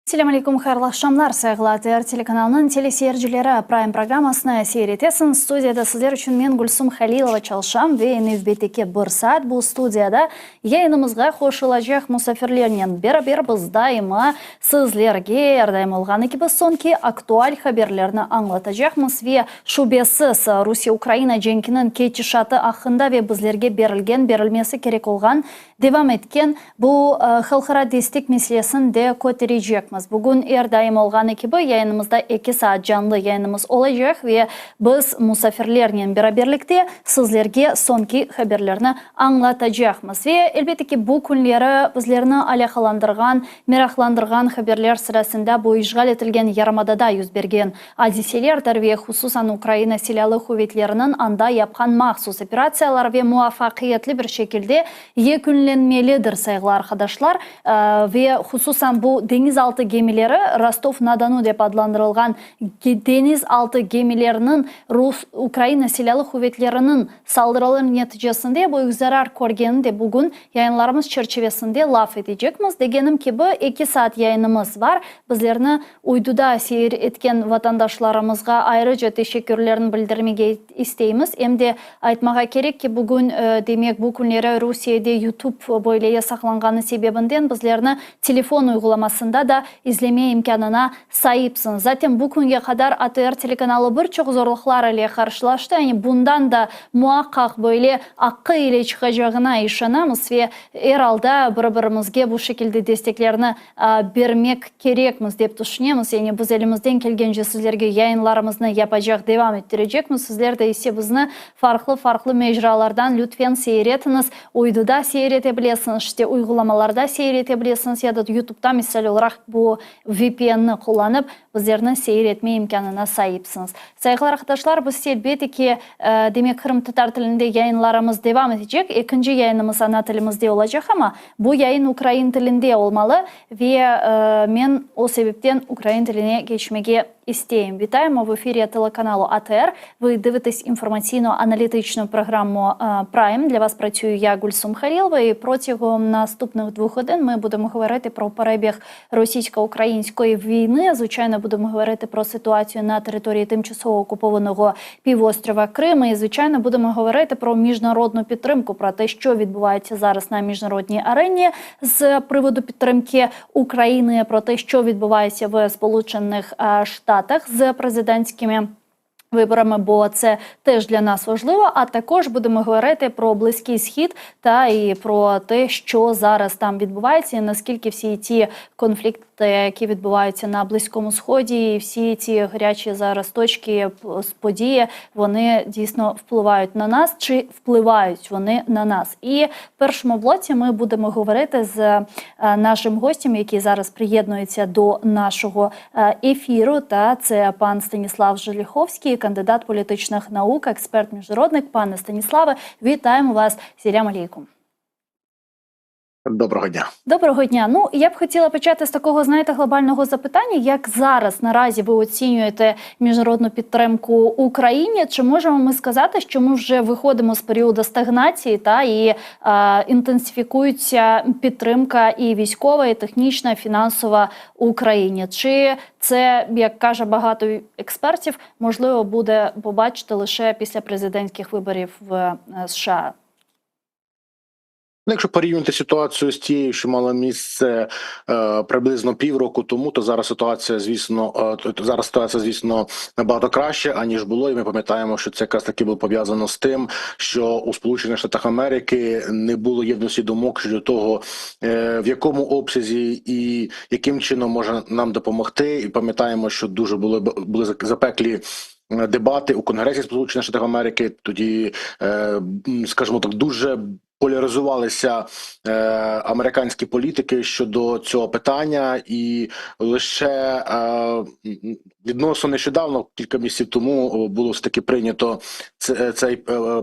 Assalamu alaikum, xayrlı akşamlar sayıgılı ATR telekanalının teleseyircileri Prime programmasına seyretesiniz. Studiyada sizler için men Gülsüm Halilova çalışam ve növbeteki bir saat bu studiyada yayınımızga koşulacak musafirlerle beraber biz daima sizlerge her daim olgаны gibi sonki aktual haberlerini anlatacakmız ve şubesiz Rusya-Ukraina cenkinin ketişatı hakkında ve bizlerge berilmesi gerek olgan devam etken bu halkara destek meselesini de kotaracakmız. Bugün her daim olgаны gibi yayınımızda 2 saat canlı yayınımız olacak ve biz musafirlerle beraberlikte sizlerge sonki haberlerini anlatacakmız. Ve elbette ki bu günleri bizlerini alakalandırgan, meraklandırgan haberler sırasında bu işgal etilgen Yarımada'da yüz bergen hadiselerdir ve hususan Ukrayna Silahlı Kuvvetlerinin anda yapkan mahsus operatsiyalar ve muvaffakiyetli bir şekilde yekünlenmelidir sayılı arkadaşlar. Ve hususan bu denizaltı gemileri Rostov-na-Donu dep adlandırılgan denizaltı gemilerinin Ukrayna Silahlı Kuvvetlerinin saldırıların neticesinde bu zarar görgeni de bugün yayınlarımız çerçevesinde laf edecekmiz. Degenim ki bu 2 saat yayınımız var. Bizlerini uyduda seyir etken vatandaşlarımızga ayrıca teşekkürlerini bildirmege isteyimiz. Hem de aytmaga gerek ki bugün demek bu günlere Rusya'da YouTube böyle yasaklanganı sebebinden bizlerini telefon uygulamasında da izleme imkanına sahipsiniz. Zaten bu güne kadar ATR telekanalı birçok zorluklar ile karşılaştı. Yani bundan da muhakkak böyle hakkı ile çıkacağına işinamiz ve herhalde birbirimizge bu şekilde desteklerini vermek gerekmiz dep düşünemiz. Yani biz elimizden kelgence sizlerge yayınlarımızı yapacak, devam ettirecekmiz. Sizler de ise bizni farklı mecralardan lütfen seyretiniz. Uyduda seyretebilirsiniz, işte uygulamalarda seyretebilirsiniz ya da YouTube'da misal olarak bu VPN'ni kullanıp bizlerini seyretme imkanına sahipsiniz. Saygılar arkadaşlar, biz elbette ki demek Kırım Tatar tilinde yayınlarımız devam edecek. İkinci yayınımız ana tilimizde olacak ama bu yayın Ukrayna tilinde olmalı ve men o sebepten Ukrayna tiline geçmege istеем. Вітаємо в ефірі телеканалу АТР. Ви дивитесь інформаційно-аналітичну програму Prime. Для вас працюю я, Гульсум Халілова, і протягом наступних 2 годин ми будемо говорити про перебіг російсько-української війни. Звичайно, будемо говорити про ситуацію на території тимчасово окупованого півострова Крим. І, звичайно, будемо говорити про міжнародну підтримку, про те, що відбувається зараз на міжнародній арені з приводу підтримки України, про те, що відбувається в Сполучених Штатах з президентськими виборами, бо це теж для нас важливо, а також будемо говорити про Близький Схід та і про те, що зараз там відбувається, і наскільки всі ті конфлікти, які відбуваються на Близькому Сході, і всі ці гарячі зараз точки, події, вони дійсно впливають на нас, чи впливають вони на нас. І в першому блоці ми будемо говорити з нашим гостем, який зараз приєднується до нашого ефіру, та це пан Станіслав Желіховський, кандидат політичних наук, експерт-міжнародник. Пане Станіславе, вітаємо вас. Сілям алейкум. Доброго дня. Доброго дня. Ну, я б хотіла почати з такого, знаєте, глобального запитання. Як зараз, наразі, ви оцінюєте міжнародну підтримку Україні? Чи можемо ми сказати, що ми вже виходимо з періоду стагнації і інтенсифікується підтримка і військова, і технічна, і фінансова Україні? Чи це, як каже багато експертів, можливо буде побачити лише після президентських виборів в США? Якщо порівняти ситуацію з тією, що мала місце приблизно півроку тому, то зараз ситуація, звісно, набагато краще, аніж було. І ми пам'ятаємо, що це якраз таки було пов'язано з тим, що у Сполучених Штатах Америки не було єдності думок щодо того, в якому обсязі і яким чином може нам допомогти. І пам'ятаємо, що дуже були запеклі дебати у Конгресі Сполучених Штатів Америки. Тоді, скажімо так, дуже поляризувалися американські політики щодо цього питання, і лише відносно нещодавно, кілька місяців тому, було все-таки прийнято цей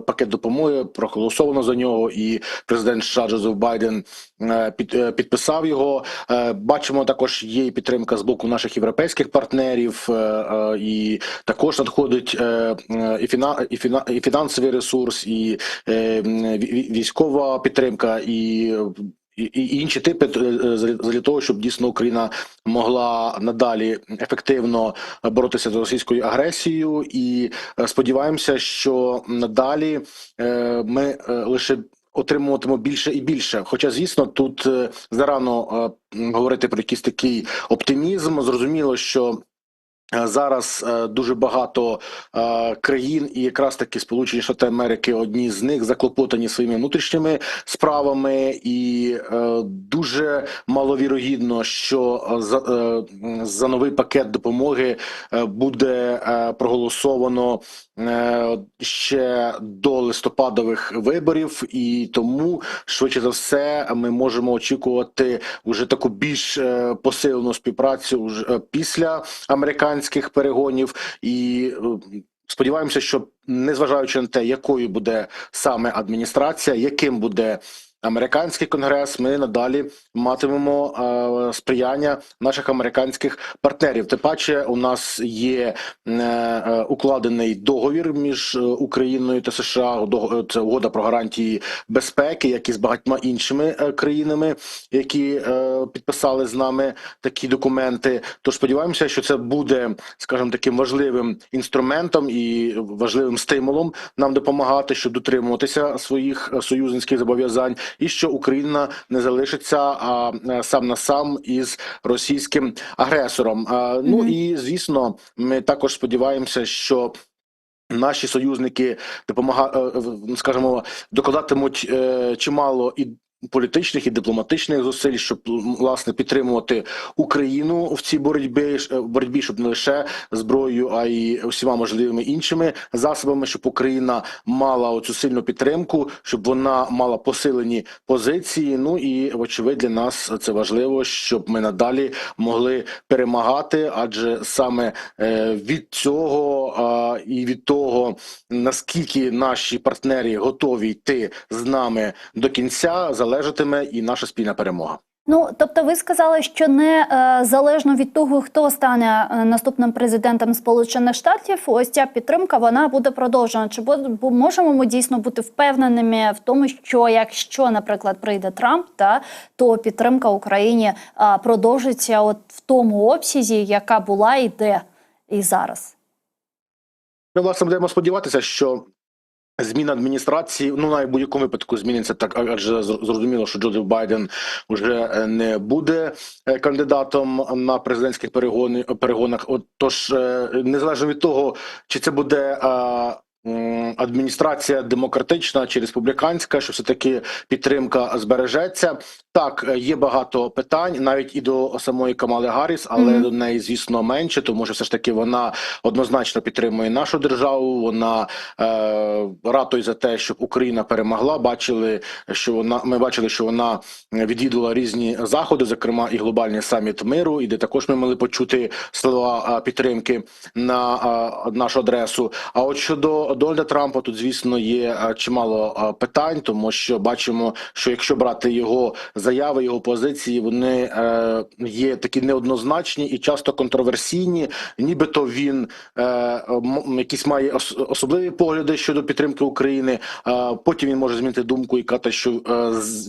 пакет допомоги, проголосовано за нього, і президент США Джозеф Байден підписав його. Бачимо, також є підтримка з боку наших європейських партнерів, і також надходить і фінансовий ресурс, і військова підтримка, і і інші типи для того, щоб дійсно Україна могла надалі ефективно боротися з російською агресією. І сподіваємося, що надалі ми лише отримуватимемо більше і більше. Хоча, звісно, тут зарано говорити про якийсь такий оптимізм. Зрозуміло, що зараз дуже багато країн, і якраз таки Сполучені Штати Америки, одні з них заклопотані своїми внутрішніми справами, і дуже маловірогідно, що за новий пакет допомоги буде проголосовано ще до листопадових виборів, і тому швидше за все ми можемо очікувати вже таку більш посилену співпрацю вже після американських перегонів. І сподіваємося, що незважаючи на те, якою буде саме адміністрація, яким буде американський конгрес, ми надалі матимемо сприяння наших американських партнерів. Тим паче у нас є укладений договір між Україною та США, це угода про гарантії безпеки, як і з багатьма іншими країнами, які підписали з нами такі документи. Тож сподіваємося, що це буде, скажімо, таким важливим інструментом і важливим стимулом нам допомагати, щоб дотримуватися своїх союзницьких зобов'язань, і що Україна не залишиться сам на сам із російським агресором. Ну і, звісно, ми також сподіваємося, що наші союзники скажімо, докладатимуть чимало і політичних і дипломатичних зусиль, щоб, власне, підтримувати Україну в цій боротьбі, щоб не лише зброєю, а й усіма можливими іншими засобами, щоб Україна мала оцю сильну підтримку, щоб вона мала посилені позиції. Ну і, вочевидь, для нас це важливо, щоб ми надалі могли перемагати, адже саме від цього і від того, наскільки наші партнери готові йти з нами до кінця, залежатиме і наша спільна перемога. Ну, тобто ви сказали, що не залежно від того, хто стане наступним президентом Сполучених Штатів, ось ця підтримка, вона буде продовжена. Чи можемо ми дійсно бути впевненими в тому, що якщо, наприклад, прийде Трамп, то підтримка Україні продовжиться от в тому обсязі, яка була і де і зараз? Ми, власне, будемо сподіватися, що зміна адміністрації, навіть в будь-якому випадку зміниться, так, адже зрозуміло, що Джозеф Байден вже не буде кандидатом на президентських перегонах. Тож, незалежно від того, чи це буде адміністрація демократична чи республіканська, що все-таки підтримка збережеться. Так, є багато питань, навіть і до самої Камали Гарріс, але до неї, звісно, менше, тому що все ж таки вона однозначно підтримує нашу державу, вона ратує за те, щоб Україна перемогла. Ми бачили, що вона відвідувала різні заходи, зокрема і глобальний саміт миру, і де також ми могли почути слова підтримки на нашу адресу. А от щодо Дональда Трампа, тут, звісно, є чимало питань, тому що бачимо, що якщо брати його заяви, його позиції, вони є такі неоднозначні і часто контроверсійні, нібито він якісь має особливі погляди щодо підтримки України, потім він може змінити думку і казати, що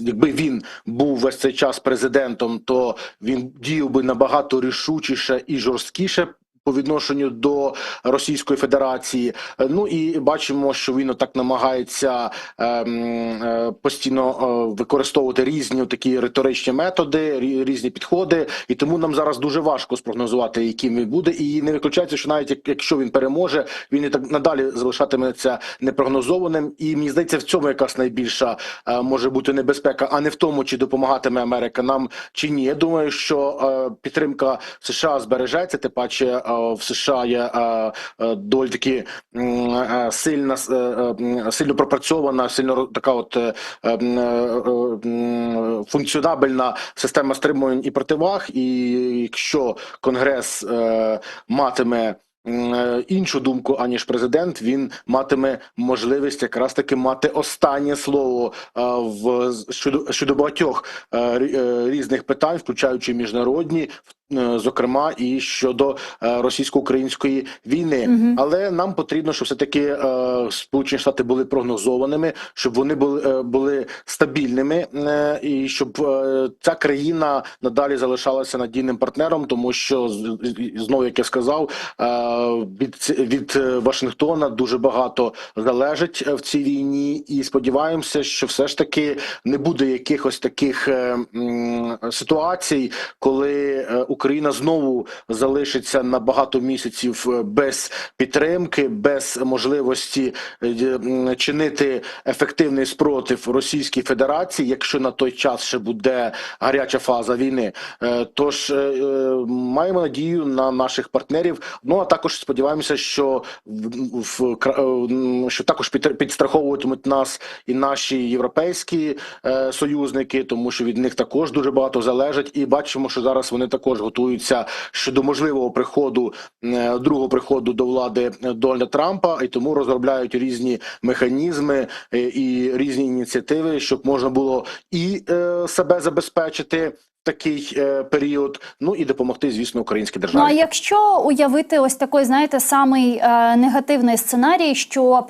якби він був весь цей час президентом, то він діяв би набагато рішучіше і жорсткіше по відношенню до Російської Федерації. Ну і бачимо, що він так намагається постійно використовувати різні такі риторичні методи, різні підходи, і тому нам зараз дуже важко спрогнозувати, яким він буде, і не виключається, що навіть якщо він переможе, він і так надалі залишатиметься непрогнозованим, і мені здається, в цьому якраз найбільша може бути небезпека, а не в тому, чи допомагатиме Америка нам, чи ні. Я думаю, що підтримка США збережеться, тим паче в США є доволі таки сильно пропрацьована, сильно така от функціонабельна система стримувань і противаг, і якщо Конгрес матиме іншу думку, аніж президент, він матиме можливість якраз таки мати останнє слово щодо багатьох різних питань, включаючи міжнародні, зокрема і щодо російсько-української війни. Але нам потрібно, щоб все-таки Сполучені Штати були прогнозованими, щоб вони були стабільними, і щоб ця країна надалі залишалася надійним партнером, тому що, знову, як я сказав, від Вашингтона дуже багато залежить в цій війні, і сподіваємося, що все ж таки не буде якихось таких ситуацій, коли Україна знову залишиться на багато місяців без підтримки, без можливості чинити ефективний спротив Російській Федерації, якщо на той час ще буде гаряча фаза війни. Тож маємо надію на наших партнерів. Ну а також сподіваємося, що також підстраховуватимуть нас і наші європейські союзники, тому що від них також дуже багато залежить. І бачимо, що зараз вони також готуються щодо можливого другого приходу до влади Дональда Трампа, і тому розробляють різні механізми і різні ініціативи, щоб можна було і себе забезпечити такий період, ну і допомогти, звісно, українській державі. Ну а якщо уявити ось такий, знаєте, самий негативний сценарій, що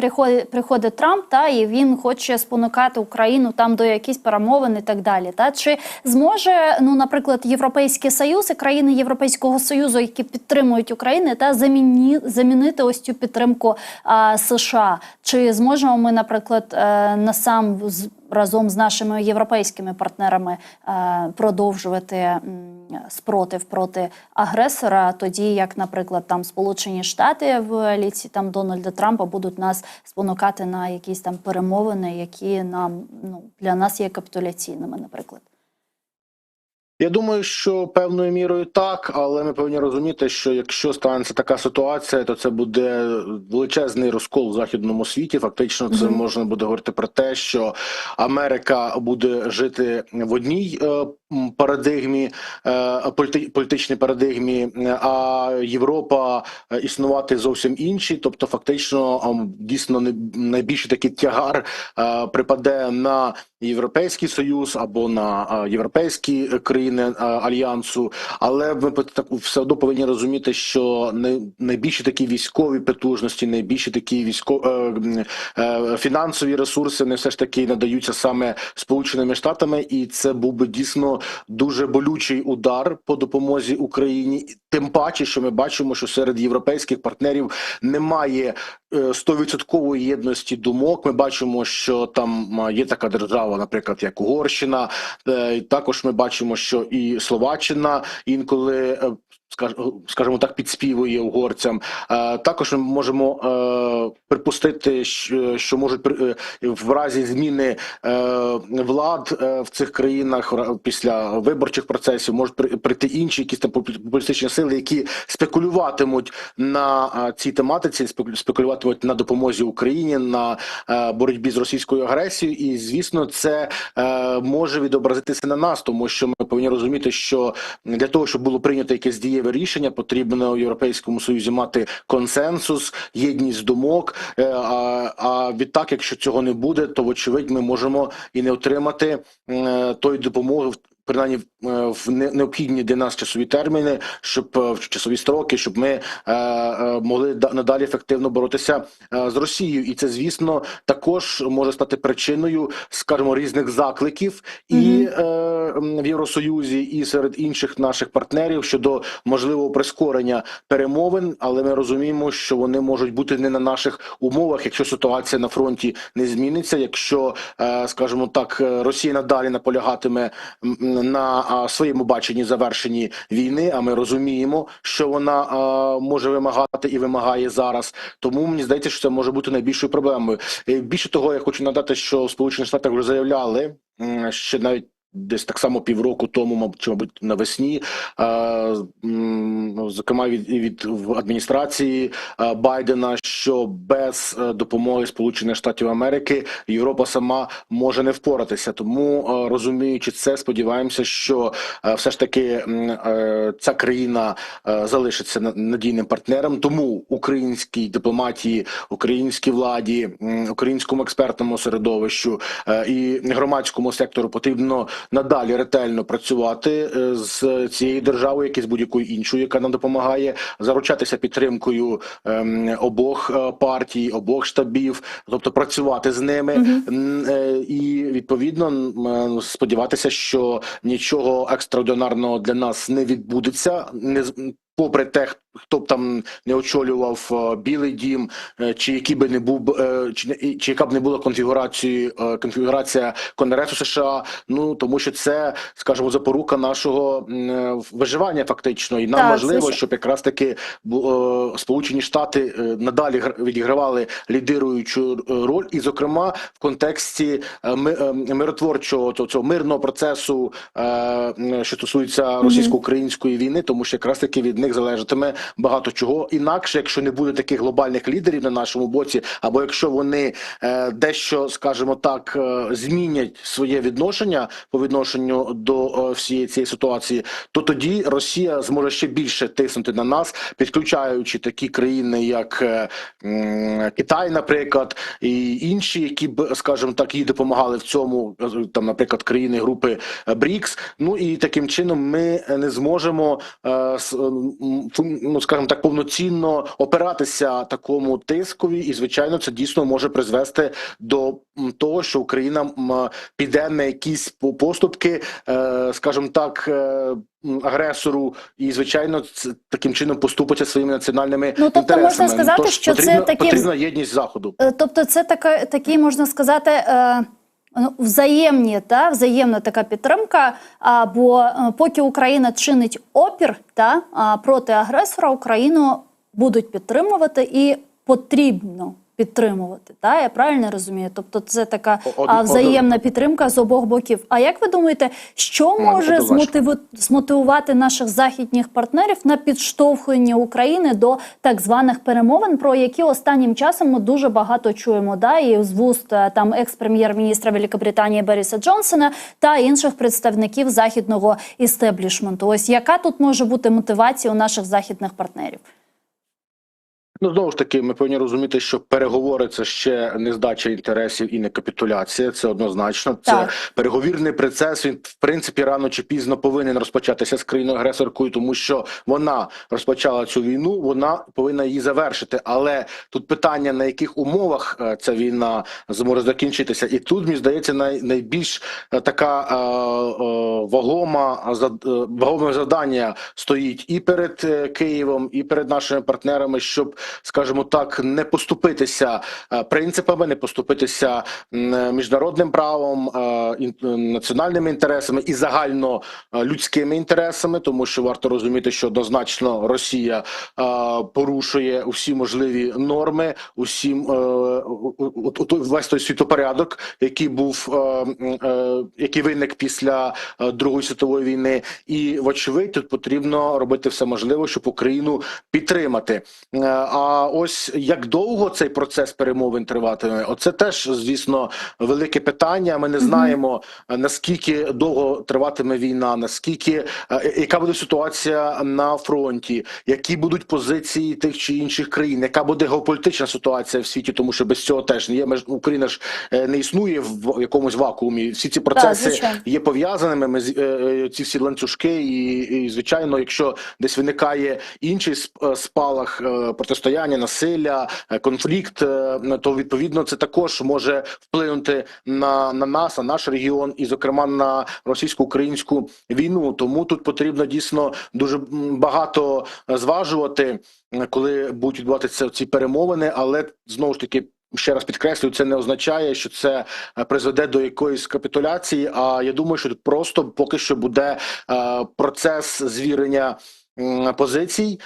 приходить Трамп, і він хоче спонукати Україну там до якісь перемовин і так далі, чи зможе, наприклад, Європейський Союз і країни Європейського Союзу, які підтримують Україну, замінити ось цю підтримку США? Чи зможемо ми, наприклад, разом з нашими європейськими партнерами продовжувати спротив проти агресора, тоді як, наприклад, там Сполучені Штати в ліці там Дональда Трампа будуть нас спонукати на якісь там перемовини, які для нас є капітуляційними, наприклад? Я думаю, що певною мірою так, але ми повинні розуміти, що якщо станеться така ситуація, то це буде величезний розкол в західному світі. Фактично, це можна буде говорити про те, що Америка буде жити в одній парадигмі, політичній парадигмі, а Європа існувати зовсім іншій. Тобто, фактично, дійсно найбільший такий тягар припаде на Європейський Союз або на європейські країни Альянсу, але ми все одно повинні розуміти, що найбільші такі військові потужності, найбільші такі фінансові ресурси, вони все ж таки надаються саме Сполученими Штатами, і це був би дійсно дуже болючий удар по допомозі Україні. Тим паче, що ми бачимо, що серед європейських партнерів немає 100% єдності думок. Ми бачимо, що там є така держава, наприклад, як Угорщина. Також ми бачимо, що і Словаччина інколи, скажімо так, підспівує угорцям. Також ми можемо припустити, що можуть в разі зміни влад в цих країнах після виборчих процесів можуть прийти інші якісь там політичні сили, які спекулюватимуть на цій тематиці, спекулюватимуть на допомозі Україні, на боротьбі з російською агресією. І, звісно, це може відобразитися на нас, тому що ми повинні розуміти, що для того, щоб було прийнято якесь дієве рішення, потрібно у Європейському Союзі мати консенсус, єдність думок, а відтак, якщо цього не буде, то, вочевидь, ми можемо і не отримати тої допомоги, принаймні в необхідні для нас часові терміни, в часові строки, щоб ми могли надалі ефективно боротися з Росією. І це, звісно, також може стати причиною, скажімо, різних закликів і в Євросоюзі, і серед інших наших партнерів щодо можливого прискорення перемовин, але ми розуміємо, що вони можуть бути не на наших умовах, якщо ситуація на фронті не зміниться, якщо, скажімо так, Росія надалі наполягатиме на своєму баченні завершенні війни, а ми розуміємо, що вона може вимагати і вимагає зараз. Тому мені здається, що це може бути найбільшою проблемою. Більше того, я хочу надати, що Сполучені Штати вже заявляли, ще навіть десь так само півроку тому, мабуть, навесні, зокрема від адміністрації Байдена, що без допомоги Сполучених Штатів Америки Європа сама може не впоратися. Тому, розуміючи це, сподіваємося, що все ж таки ця країна залишиться надійним партнером. Тому українській дипломатії, українській владі, українському експертному середовищу і громадському сектору потрібно надалі ретельно працювати з цією державою, як і з будь-якою іншою, яка нам допомагає, заручатися підтримкою обох партій, обох штабів, тобто працювати з ними і відповідно сподіватися, що нічого екстраординарного для нас не відбудеться, попри те, хто б там не очолював Білий дім, чи який би не був, чи яка б не була конфігурація Конгресу США, ну тому що це, скажімо, запорука нашого виживання фактично, і нам важливо, щоб якраз таки Сполучені Штати надалі відігравали лідируючу роль, і зокрема в контексті миротворчого цього мирного процесу, що стосується російсько-української війни, тому що якраз таки від них залежатиме багато чого. Інакше, якщо не буде таких глобальних лідерів на нашому боці, або якщо вони дещо, скажімо так, змінять своє відношення по відношенню до всієї цієї ситуації, то тоді Росія зможе ще більше тиснути на нас, підключаючи такі країни, як Китай, наприклад, і інші, які б, скажімо так, їй допомагали в цьому, там, наприклад, країни групи БРІКС. Ну і таким чином ми не зможемо, ну, скажімо так, повноцінно опиратися такому тискові, і, звичайно, це дійсно може призвести до того, що Україна піде на якісь поступки, скажімо так, агресору, і, звичайно, таким чином поступиться своїми національними інтересами. Можна сказати, тож що це потрібна єдність Заходу. Тобто це такий, можна сказати, взаємна така підтримка, бо поки Україна чинить опір проти агресора, Україну будуть підтримувати і потрібно підтримувати. Я правильно розумію? Тобто це така взаємна підтримка з обох боків. А як ви думаєте, що може змотивувати наших західних партнерів на підштовхування України до так званих перемовин, про які останнім часом ми дуже багато чуємо, і з вуст там екс-прем'єр-міністра Великобританії Бориса Джонсона та інших представників західного істеблішменту? Ось яка тут може бути мотивація у наших західних партнерів? Ну, знову ж таки, ми повинні розуміти, що переговори – це ще не здача інтересів і не капітуляція, це однозначно. Це переговірний процес, він, в принципі, рано чи пізно повинен розпочатися з країною-агресоркою, тому що вона розпочала цю війну, вона повинна її завершити. Але тут питання, на яких умовах ця війна зможе закінчитися. І тут, мені здається, найбільш така вагоме завдання стоїть і перед Києвом, і перед нашими партнерами, щоб, скажімо так, не поступитися принципами, не поступитися міжнародним правом, національними інтересами і загально людськими інтересами, тому що варто розуміти, що однозначно Росія порушує усі можливі норми, весь той світопорядок, який виник після Другої світової війни. І, вочевидь, тут потрібно робити все можливе, щоб Україну підтримати. А ось як довго цей процес перемовин триватиме, оце теж, звісно, велике питання. Ми не знаємо, наскільки довго триватиме війна, яка буде ситуація на фронті, які будуть позиції тих чи інших країн, яка буде геополітична ситуація в світі, тому що без цього теж не є. Україна ж не існує в якомусь вакуумі. Всі ці процеси є пов'язаними, ці всі ланцюжки, і, звичайно, якщо десь виникає інший спалах протистояння, насилля, конфлікт, то, відповідно, це також може вплинути на нас, на наш регіон і, зокрема, на російсько-українську війну. Тому тут потрібно дійсно дуже багато зважувати, коли будуть відбуватися ці перемовини, але, знову ж таки, ще раз підкреслюю, це не означає, що це призведе до якоїсь капітуляції, а я думаю, що тут просто поки що буде процес звірення позицій,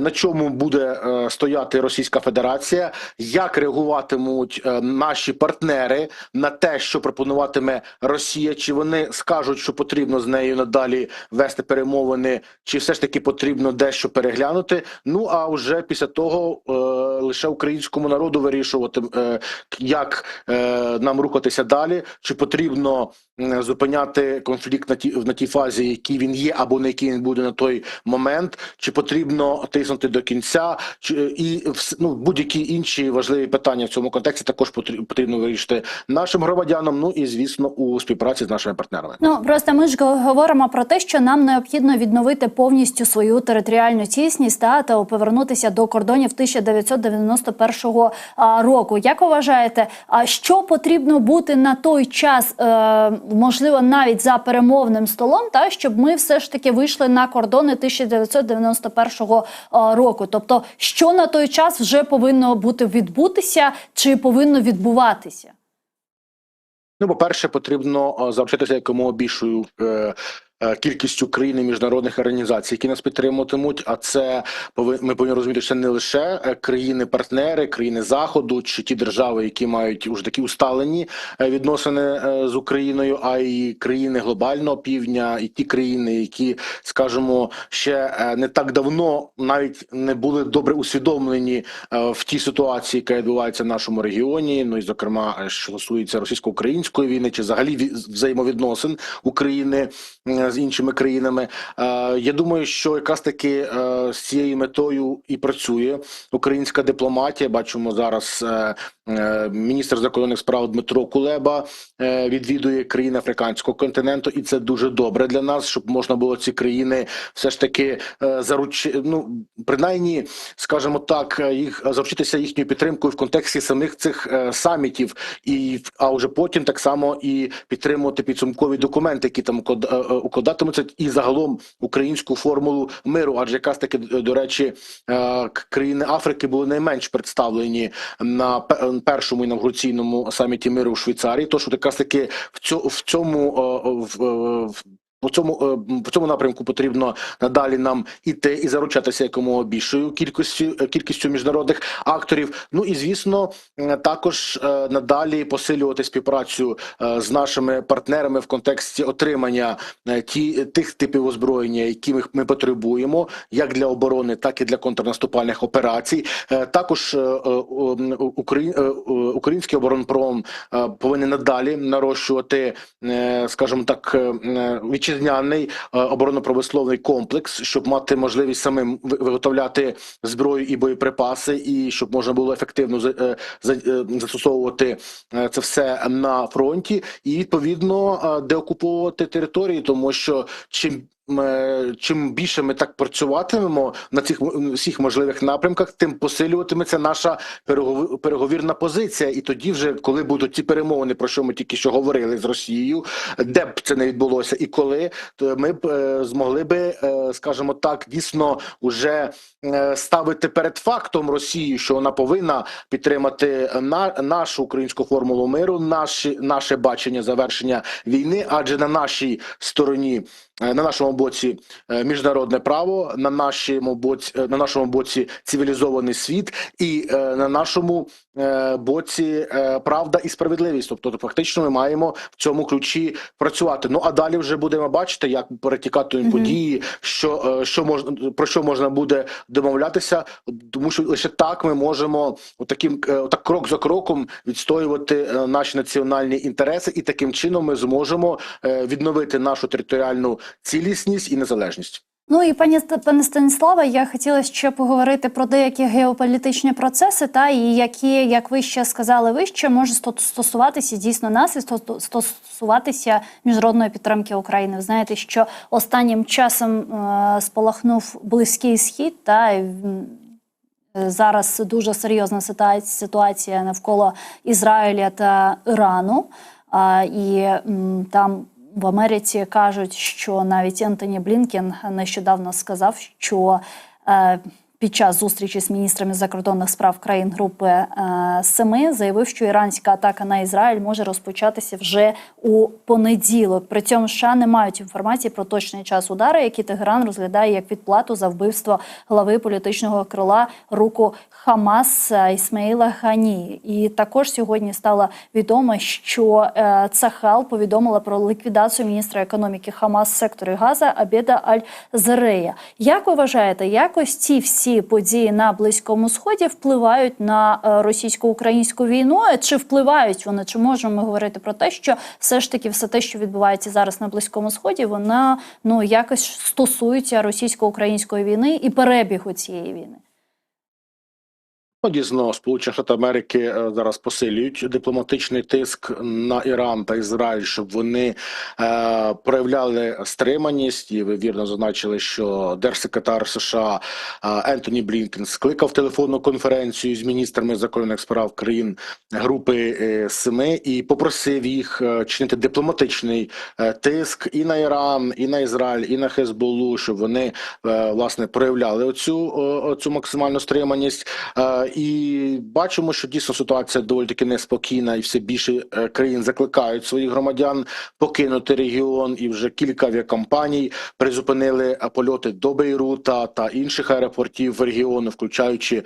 на чому буде стояти Російська Федерація, як реагуватимуть наші партнери на те, що пропонуватиме Росія, чи вони скажуть, що потрібно з нею надалі вести перемовини, чи все ж таки потрібно дещо переглянути. Ну, а вже після того лише українському народу вирішувати, як нам рухатися далі, чи потрібно зупиняти конфлікт на тій фазі, який він є, або на який він буде на той момент, чи потрібно тиснути до кінця, і будь-які інші важливі питання в цьому контексті також потрібно вирішити нашим громадянам, ну і, звісно, у співпраці з нашими партнерами. Ну, просто ми ж говоримо про те, що нам необхідно відновити повністю свою територіальну цілісність та повернутися до кордонів 1991 року. Як ви вважаєте, що потрібно бути на той час, можливо, навіть за перемовним столом, щоб ми все ж таки вийшли на кордони 1991 року? Тобто, що на той час вже повинно відбутися чи повинно відбуватися? Ну, по-перше, потрібно заручитися якомога більшою кількістю країн і міжнародних організацій, які нас підтримуватимуть, а це ми повинні розуміти, що це не лише країни-партнери, країни Заходу чи ті держави, які мають уже такі усталені відносини з Україною, а й країни глобального півдня, і ті країни, які, скажімо, ще не так давно навіть не були добре усвідомлені в тій ситуації, яка відбувається в нашому регіоні, ну і зокрема, що стосується російсько-української війни, чи взагалі взаємовідносин України з іншими країнами. Я думаю, що якраз таки з цією метою і працює українська дипломатія. Бачимо зараз міністр закордонних справ Дмитро Кулеба відвідує країни африканського континенту, і це дуже добре для нас, щоб можна було ці країни все ж таки принаймні, скажімо так, заручитися їхньою підтримкою в контексті самих цих самітів, а вже потім так само і підтримувати підсумкові документи, які там укладатимуться, і загалом українську формулу миру, адже якраз таки, до речі, країни Африки були найменш представлені на першому інавгураційному саміті миру в Швейцарії, тож якраз таки в цьому напрямку потрібно надалі нам іти і заручатися якомога більшою кількістю міжнародних акторів. Ну і, звісно, також надалі посилювати співпрацю з нашими партнерами в контексті отримання тих типів озброєння, які ми потребуємо, як для оборони, так і для контрнаступальних операцій. Також український оборонпром повинен надалі нарощувати, скажімо так, вітчизняний оборонно-промисловий комплекс, щоб мати можливість самим виготовляти зброю і боєприпаси, і щоб можна було ефективно застосовувати це все на фронті, і відповідно деокуповувати території, тому що чим більше ми так працюватимемо на цих всіх можливих напрямках, тим посилюватиметься наша переговірна позиція. І тоді вже, коли будуть ті перемовини, про що ми тільки що говорили з Росією, де б це не відбулося і коли, то ми б змогли би, скажімо так, дійсно вже ставити перед фактом Росію, що вона повинна підтримати нашу українську формулу миру, наше бачення завершення війни, адже на нашій стороні, на нашому боці міжнародне право, на нашому боці цивілізований світ, і на нашому боці правда і справедливість. Тобто фактично ми маємо в цьому ключі працювати. Ну а далі вже будемо бачити, як перетікатимуть події, про що можна буде домовлятися, тому що лише так ми можемо отак крок за кроком відстоювати наші національні інтереси, і таким чином ми зможемо відновити нашу територіальну цілісність і незалежність. Ну і пане Станіславе, я хотіла ще поговорити про деякі геополітичні процеси, і які, як ви ще сказали вище, можуть стосуватися дійсно нас і стосуватися міжнародної підтримки України. Ви знаєте, що останнім часом спалахнув Близький Схід, зараз дуже серйозна ситуація навколо Ізраїля та Ірану, і там в Америці кажуть, що навіть Ентоні Блінкен нещодавно сказав, що під час зустрічі з міністрами закордонних справ країн Групи 7 заявив, що іранська атака на Ізраїль може розпочатися вже у понеділок. При цьому США не мають інформації про точний час удару, який Тегеран розглядає як відплату за вбивство глави політичного крила руху Хамас Ісмаїла Ганії. І також сьогодні стало відомо, що Цахал повідомила про ліквідацію міністра економіки Хамас в секторі Газа Абеда Аль-Зарея. Як ви вважаєте, якось ці всі ці події на Близькому Сході впливають на російсько-українську війну? Чи впливають вони? Чи можемо ми говорити про те, що все ж таки все те, що відбувається зараз на Близькому Сході, вона якось стосується російсько-української війни і перебігу цієї війни? Дійсно, Сполучені Штати Америки зараз посилюють дипломатичний тиск на Іран та Ізраїль, щоб вони проявляли стриманість. І ви вірно зазначили, що держсекретар США Ентоні Блінкен скликав телефонну конференцію з міністрами закордонних справ країн групи Семи і попросив їх чинити дипломатичний тиск і на Іран, і на Ізраїль, і на Хезболлу, щоб вони власне проявляли оцю максимальну стриманість. І бачимо, що дійсно ситуація доволі таки неспокійна, і все більше країн закликають своїх громадян покинути регіон, і вже кілька авіакомпаній призупинили польоти до Бейрута та інших аеропортів регіону, включаючи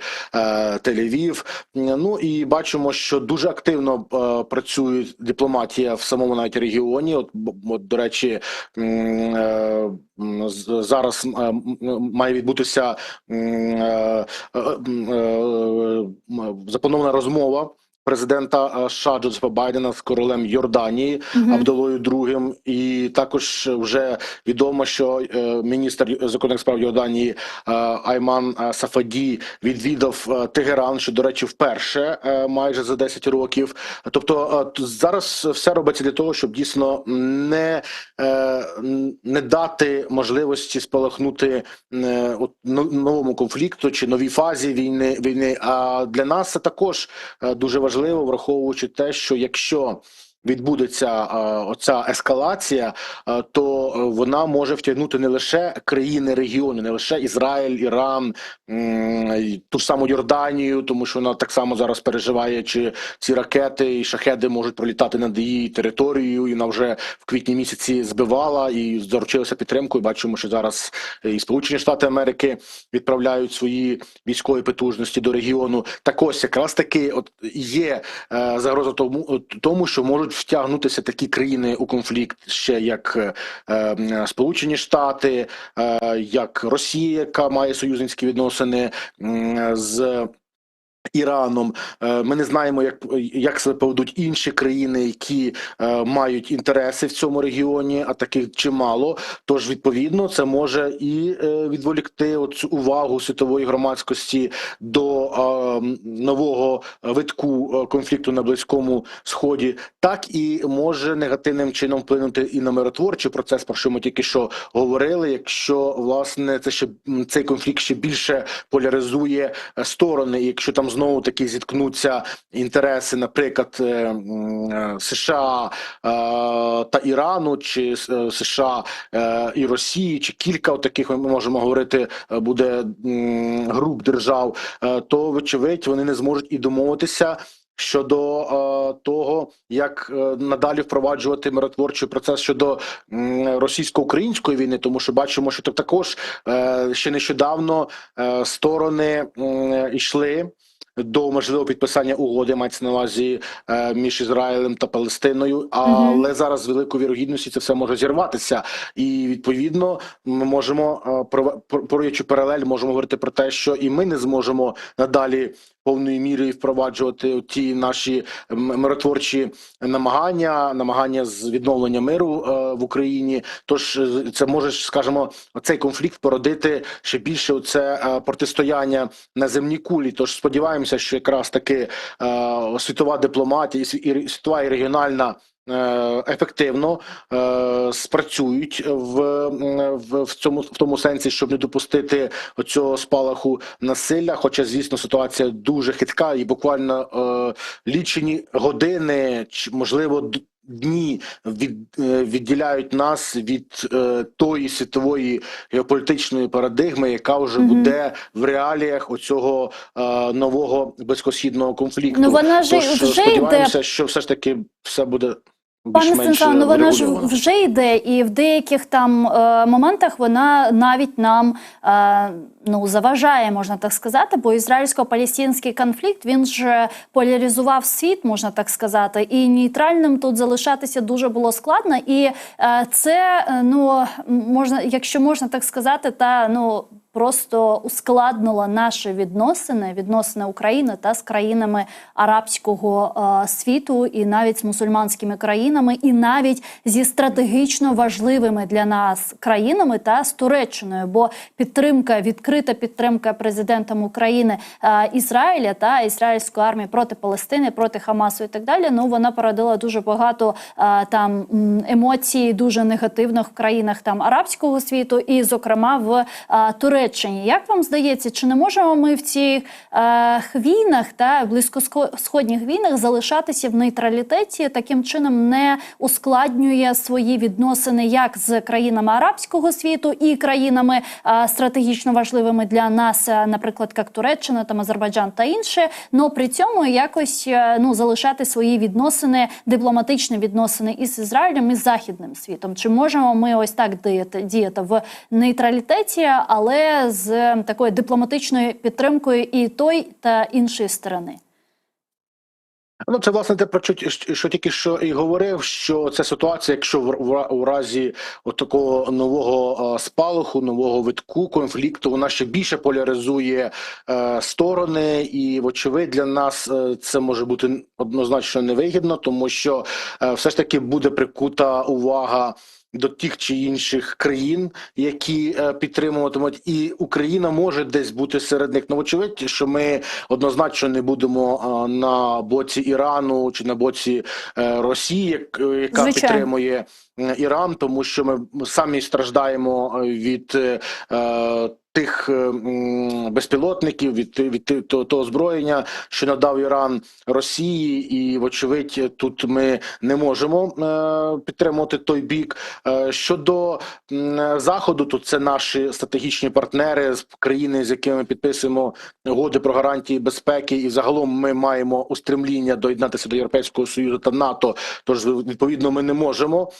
Тель-Авів. Ну і бачимо, що дуже активно працює дипломатія в самому навіть регіоні. От до речі, зараз має відбутися запланована розмова президента США Джозефа Байдена з королем Йорданії Абдуллою II. І також вже відомо, що міністр закордонних справ Йорданії Айман Сафаді відвідав Тегеран, що, до речі, вперше майже за 10 років. Тобто зараз все робиться для того, щоб дійсно не дати можливості спалахнути новому конфлікту чи новій фазі війни. А для нас це також дуже важливо, враховуючи те, що якщо відбудеться оця ескалація, то вона може втягнути не лише країни регіону, не лише Ізраїль, Іран, ту ж саму Йорданію, тому що вона так само зараз переживає, чи ці ракети і шахеди можуть пролітати над її територією, і вона вже в квітні місяці збивала і заручилася підтримкою. Бачимо, що зараз і Сполучені Штати Америки відправляють свої військові потужності до регіону. Так ось якраз таки є загроза тому, що можуть втягнутися такі країни у конфлікт, ще як Сполучені Штати, як Росія, яка має союзницькі відносини з Іраном. Ми не знаємо, як себе поведуть інші країни, які мають інтереси в цьому регіоні, а таких чимало. Тож, відповідно, це може і відволікти оцю увагу світової громадськості до нового витку конфлікту на Близькому Сході, так і може негативним чином вплинути і на миротворчий процес, про що ми тільки що говорили, якщо, власне, цей конфлікт ще більше поляризує сторони, і якщо там знову таки зіткнуться інтереси, наприклад, США та Ірану, чи США і Росії, чи кілька таких, ми можемо говорити, буде груп держав, то, вочевидь, вони не зможуть і домовитися щодо того, як надалі впроваджувати миротворчий процес щодо російсько-української війни, тому що бачимо, що також ще нещодавно сторони йшли до можливого підписання угоди, мається на увазі, між Ізраїлем та Палестиною, але зараз з великою вірогідністю це все може зірватися. І, відповідно, ми можемо, проводячи паралель, можемо говорити про те, що і ми не зможемо надалі повною мірою впроваджувати ті наші миротворчі намагання з відновлення миру в Україні. Тож це може, скажімо, цей конфлікт породити ще більше оце протистояння на земній кулі. Тож сподіваємося, що якраз таки світова дипломатія, і світова і регіональна ефективно спрацюють в тому сенсі, щоб не допустити оцього спалаху насилля. Хоча, звісно, ситуація дуже хитка і буквально лічені години, можливо, дні відділяють нас від тої світової геополітичної парадигми, яка вже буде в реаліях оцього нового близькосхідного конфлікту. Ну, вона Тож сподіваємося, що все ж таки все буде Пане Станіславе, вона ж вже йде, і в деяких там моментах вона навіть нам заважає, можна так сказати, бо ізраїльсько-палестинський конфлікт, він ж поляризував світ, можна так сказати, і нейтральним тут залишатися дуже було складно, і це, якщо можна так сказати, просто ускладнило наші відносини України та з країнами арабського світу, і навіть з мусульманськими країнами, і навіть зі стратегічно важливими для нас країнами та з Туреччиною. Бо відкрита підтримка президентом України Ізраїля та ізраїльської армії проти Палестини, проти Хамасу і так далі, вона породила дуже багато там емоцій, дуже негативних в країнах там арабського світу, і, зокрема, в Туреччині. Як вам здається, чи не можемо ми в цих війнах та близькосходних війнах залишатися в нейтралітеті, таким чином не ускладнює свої відносини як з країнами арабського світу і країнами стратегічно важливими для нас, наприклад, як Туреччина, там Азербайджан та інше, но при цьому якось залишати свої відносини, дипломатичні відносини із Ізраїлем і з західним світом? Чи можемо ми ось так діяти в нейтралітеті, але з такою дипломатичною підтримкою і той та іншої сторони? Це, власне, те, про що тільки що і говорив, що це ситуація, якщо у разі такого нового спалаху, нового витку конфлікту, вона ще більше поляризує сторони, і, вочевидь, для нас це може бути однозначно невигідно, тому що все ж таки буде прикута увага до тих чи інших країн, які підтримуватимуть, і Україна може десь бути серед них. Вочевидь, що ми однозначно не будемо на боці Ірану чи на боці Росії, яка підтримує Іран, тому що ми самі страждаємо від тих безпілотників, від того озброєння, що надав Іран Росії, і, вочевидь, тут ми не можемо підтримувати той бік. Щодо Заходу, то це наші стратегічні партнери, країни, з якими ми підписуємо угоди про гарантії безпеки, і загалом ми маємо устремління доєднатися до Європейського Союзу та НАТО, тож, відповідно, ми не можемо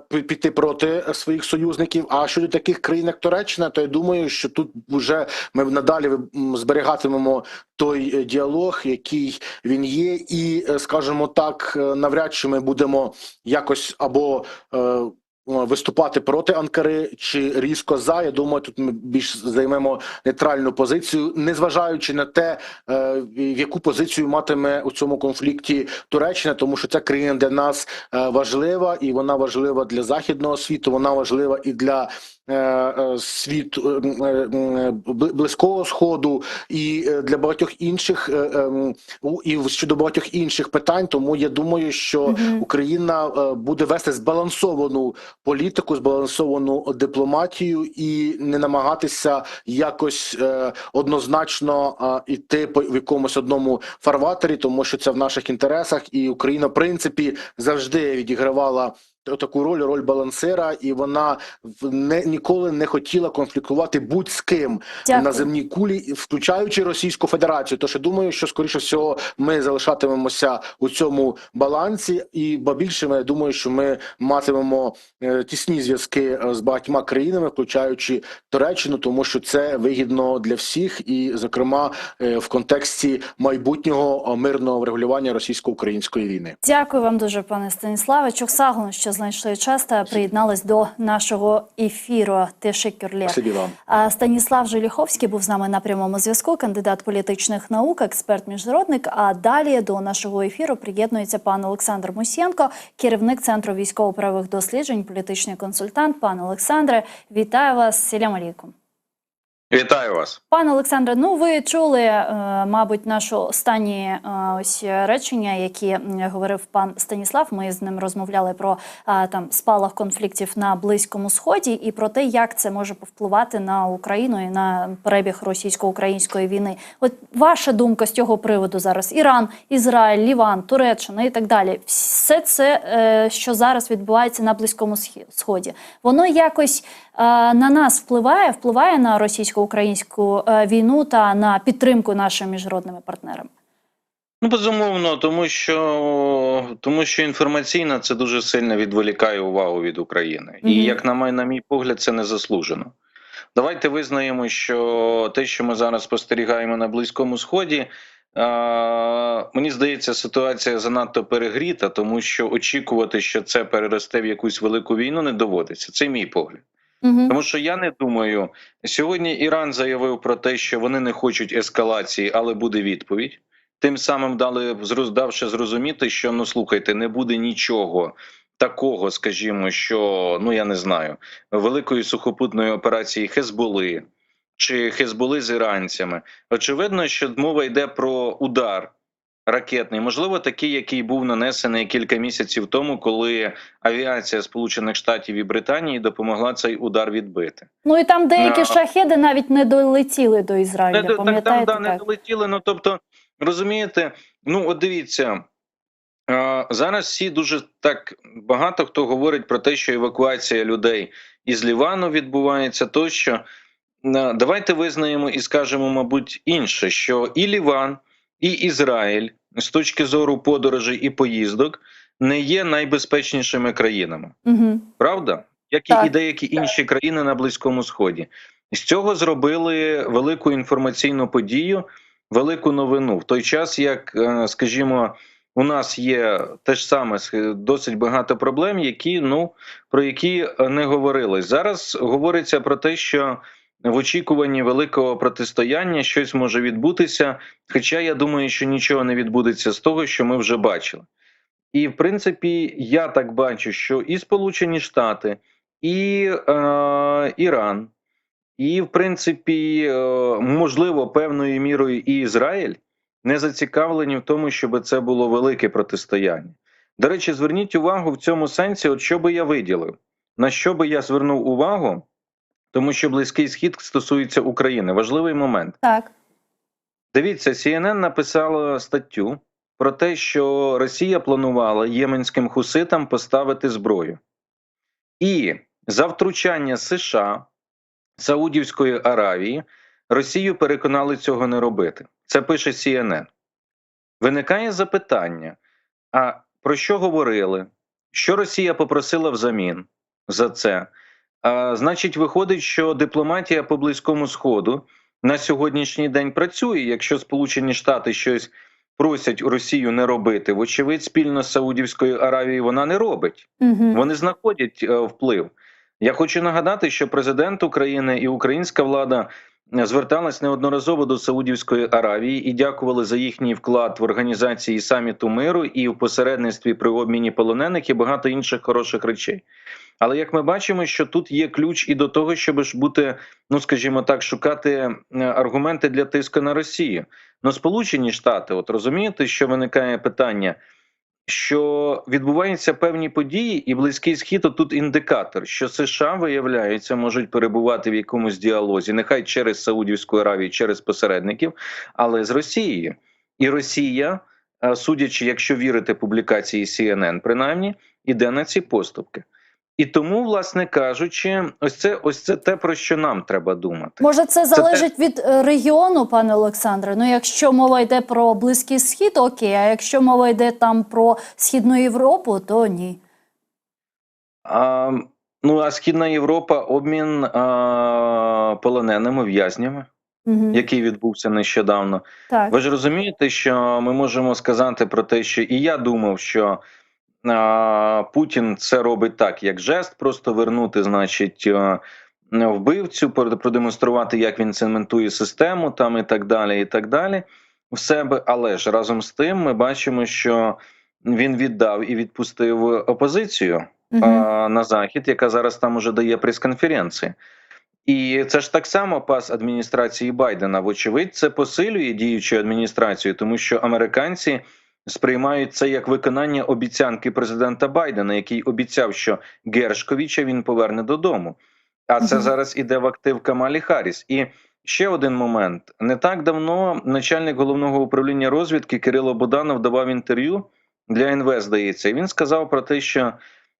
піти проти своїх союзників. А щодо таких країн, як Туреччина, то я думаю, що тут вже ми надалі зберігатимемо той діалог, який він є, і, скажімо так, навряд чи ми будемо якось або виступати проти Анкари чи різко за. Я думаю, тут ми більш займемо нейтральну позицію, незважаючи на те, в яку позицію матиме у цьому конфлікті Туреччина, тому що ця країна для нас важлива, і вона важлива для західного світу, вона важлива і для світу Близького Сходу, і для багатьох інших, і щодо багатьох інших питань. Тому я думаю, що Україна буде вести збалансовану політику, збалансовану дипломатію і не намагатися якось однозначно йти в якомусь одному фарватері, тому що це в наших інтересах, і Україна, в принципі, завжди відігравала таку роль балансира, і вона ніколи не хотіла конфліктувати будь з ким на земній кулі, включаючи Російську Федерацію. Тож я думаю, що, скоріше всього, ми залишатимемося у цьому балансі, і більше, я думаю, що ми матимемо тісні зв'язки з багатьма країнами, включаючи Туреччину, тому що це вигідно для всіх, і, зокрема, в контексті майбутнього мирного врегулювання російсько-української війни. Дякую вам дуже, пане Станіславе. Чухсагун, що знайшли час та приєднались до нашого ефіру. Станіслав Желіховський був з нами на прямому зв'язку, кандидат політичних наук, експерт-міжнародник. А далі до нашого ефіру приєднується пан Олександр Мусієнко, керівник Центру військово-правових досліджень, політичний консультант. Пане Олександре, вітаю вас. Селям алейкум. Вітаю вас. Пане Олександре, ви чули, мабуть, наше останні речення, які говорив пан Станіслав. Ми з ним розмовляли про спалах конфліктів на Близькому Сході і про те, як це може повпливати на Україну і на перебіг російсько-української війни. От ваша думка з цього приводу зараз? Іран, Ізраїль, Ліван, Туреччина і так далі. Все це, що зараз відбувається на Близькому Сході, воно якось на нас впливає на російсько-українську війну та на підтримку нашими міжнародними партнерами? Безумовно, тому що інформаційно це дуже сильно відволікає увагу від України. І, як на мій погляд, це не заслужено. Давайте визнаємо, що те, що ми зараз спостерігаємо на Близькому Сході, мені здається, ситуація занадто перегріта, тому що очікувати, що це переросте в якусь велику війну, не доводиться. Це мій погляд. Угу. Тому що я не думаю, сьогодні Іран заявив про те, що вони не хочуть ескалації, але буде відповідь. Тим самим давши зрозуміти, що ну слухайте, не буде нічого такого, скажімо, що ну я не знаю, великої сухопутної операції Хезболи чи Хезболи з іранцями. Очевидно, що мова йде про удар ракетний, можливо, такий, який був нанесений кілька місяців тому, коли авіація Сполучених Штатів і Британії допомогла цей удар відбити. Ну і там деякі шахеди навіть не долетіли до Ізраїля, пам'ятаєте? Там не долетіли, ну тобто, розумієте, ну от дивіться, зараз всі дуже так багато хто говорить про те, що евакуація людей із Лівану відбувається тощо. Давайте визнаємо і скажемо, мабуть, інше, що і Ліван, і Ізраїль з точки зору подорожей і поїздок не є найбезпечнішими країнами. Угу. Правда? Як і деякі інші країни на Близькому Сході. З цього зробили велику інформаційну подію, велику новину. В той час, як, скажімо, у нас є те ж саме досить багато проблем, про які не говорили. Зараз говориться про те, що в очікуванні великого протистояння щось може відбутися, хоча я думаю, що нічого не відбудеться з того, що ми вже бачили. І, в принципі, я так бачу, що і Сполучені Штати, і Іран, і, в принципі, можливо, певною мірою і Ізраїль не зацікавлені в тому, щоб це було велике протистояння. До речі, зверніть увагу в цьому сенсі, от що би я виділив, на що би я звернув увагу, тому що Близький Схід стосується України. Важливий момент. Так. Дивіться, CNN написала статтю про те, що Росія планувала єменським хуситам поставити зброю. І за втручання США, Саудівської Аравії, Росію переконали цього не робити. Це пише CNN. Виникає запитання, а про що говорили? Що Росія попросила взамін за це? Значить, виходить, що дипломатія по Близькому Сходу на сьогоднішній день працює. Якщо Сполучені Штати щось просять Росію не робити, вочевидь, спільно з Саудівською Аравією вона не робить. Угу. Вони знаходять вплив. Я хочу нагадати, що президент України і українська влада зверталась неодноразово до Саудівської Аравії і дякували за їхній вклад в організації саміту миру і в посередництві при обміні полонених і багато інших хороших речей. Але як ми бачимо, що тут є ключ і до того, щоб бути, ну скажімо так, шукати аргументи для тиску на Росію. Но Сполучені Штати, от розумієте, що виникає питання, що відбуваються певні події, і Близький Схід тут індикатор, що США, виявляється, можуть перебувати в якомусь діалозі, нехай через Саудівську Аравію, через посередників, але з Росією. І Росія, судячи, якщо вірити публікації CNN, принаймні, іде на ці поступки. І тому, власне кажучи, ось це те, про що нам треба думати. Може, це залежить від регіону, пане Олександре? Ну, якщо мова йде про Близький Схід, окей, а якщо мова йде там про Східну Європу, то ні. А Східна Європа – обмін полоненими, в'язнями, який відбувся нещодавно. Так. Ви ж розумієте, що ми можемо сказати про те, що і я думав, що Путін це робить так, як жест, просто вернути, значить, вбивцю, продемонструвати, як він цементує систему, там і так далі в себе. Але ж разом з тим ми бачимо, що він віддав і відпустив опозицію на Захід, яка зараз там уже дає прес-конференції. І це ж так само пас адміністрації Байдена. Вочевидь, це посилює діючу адміністрацію, тому що американці сприймають це як виконання обіцянки президента Байдена, який обіцяв, що Гершковіча він поверне додому. А це зараз іде в актив Камалі Харріс. І ще один момент. Не так давно начальник головного управління розвідки Кирило Буданов давав інтерв'ю для НВ, здається. І він сказав про те, що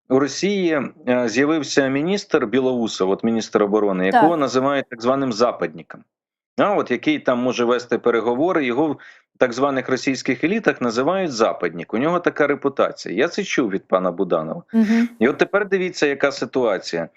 у Росії з'явився міністр Білоусов, от міністр оборони, якого називають так званим западником. Який там може вести переговори, його в так званих російських елітах називають западник. У нього така репутація. Я це чув від пана Буданова. І от тепер дивіться, яка ситуація.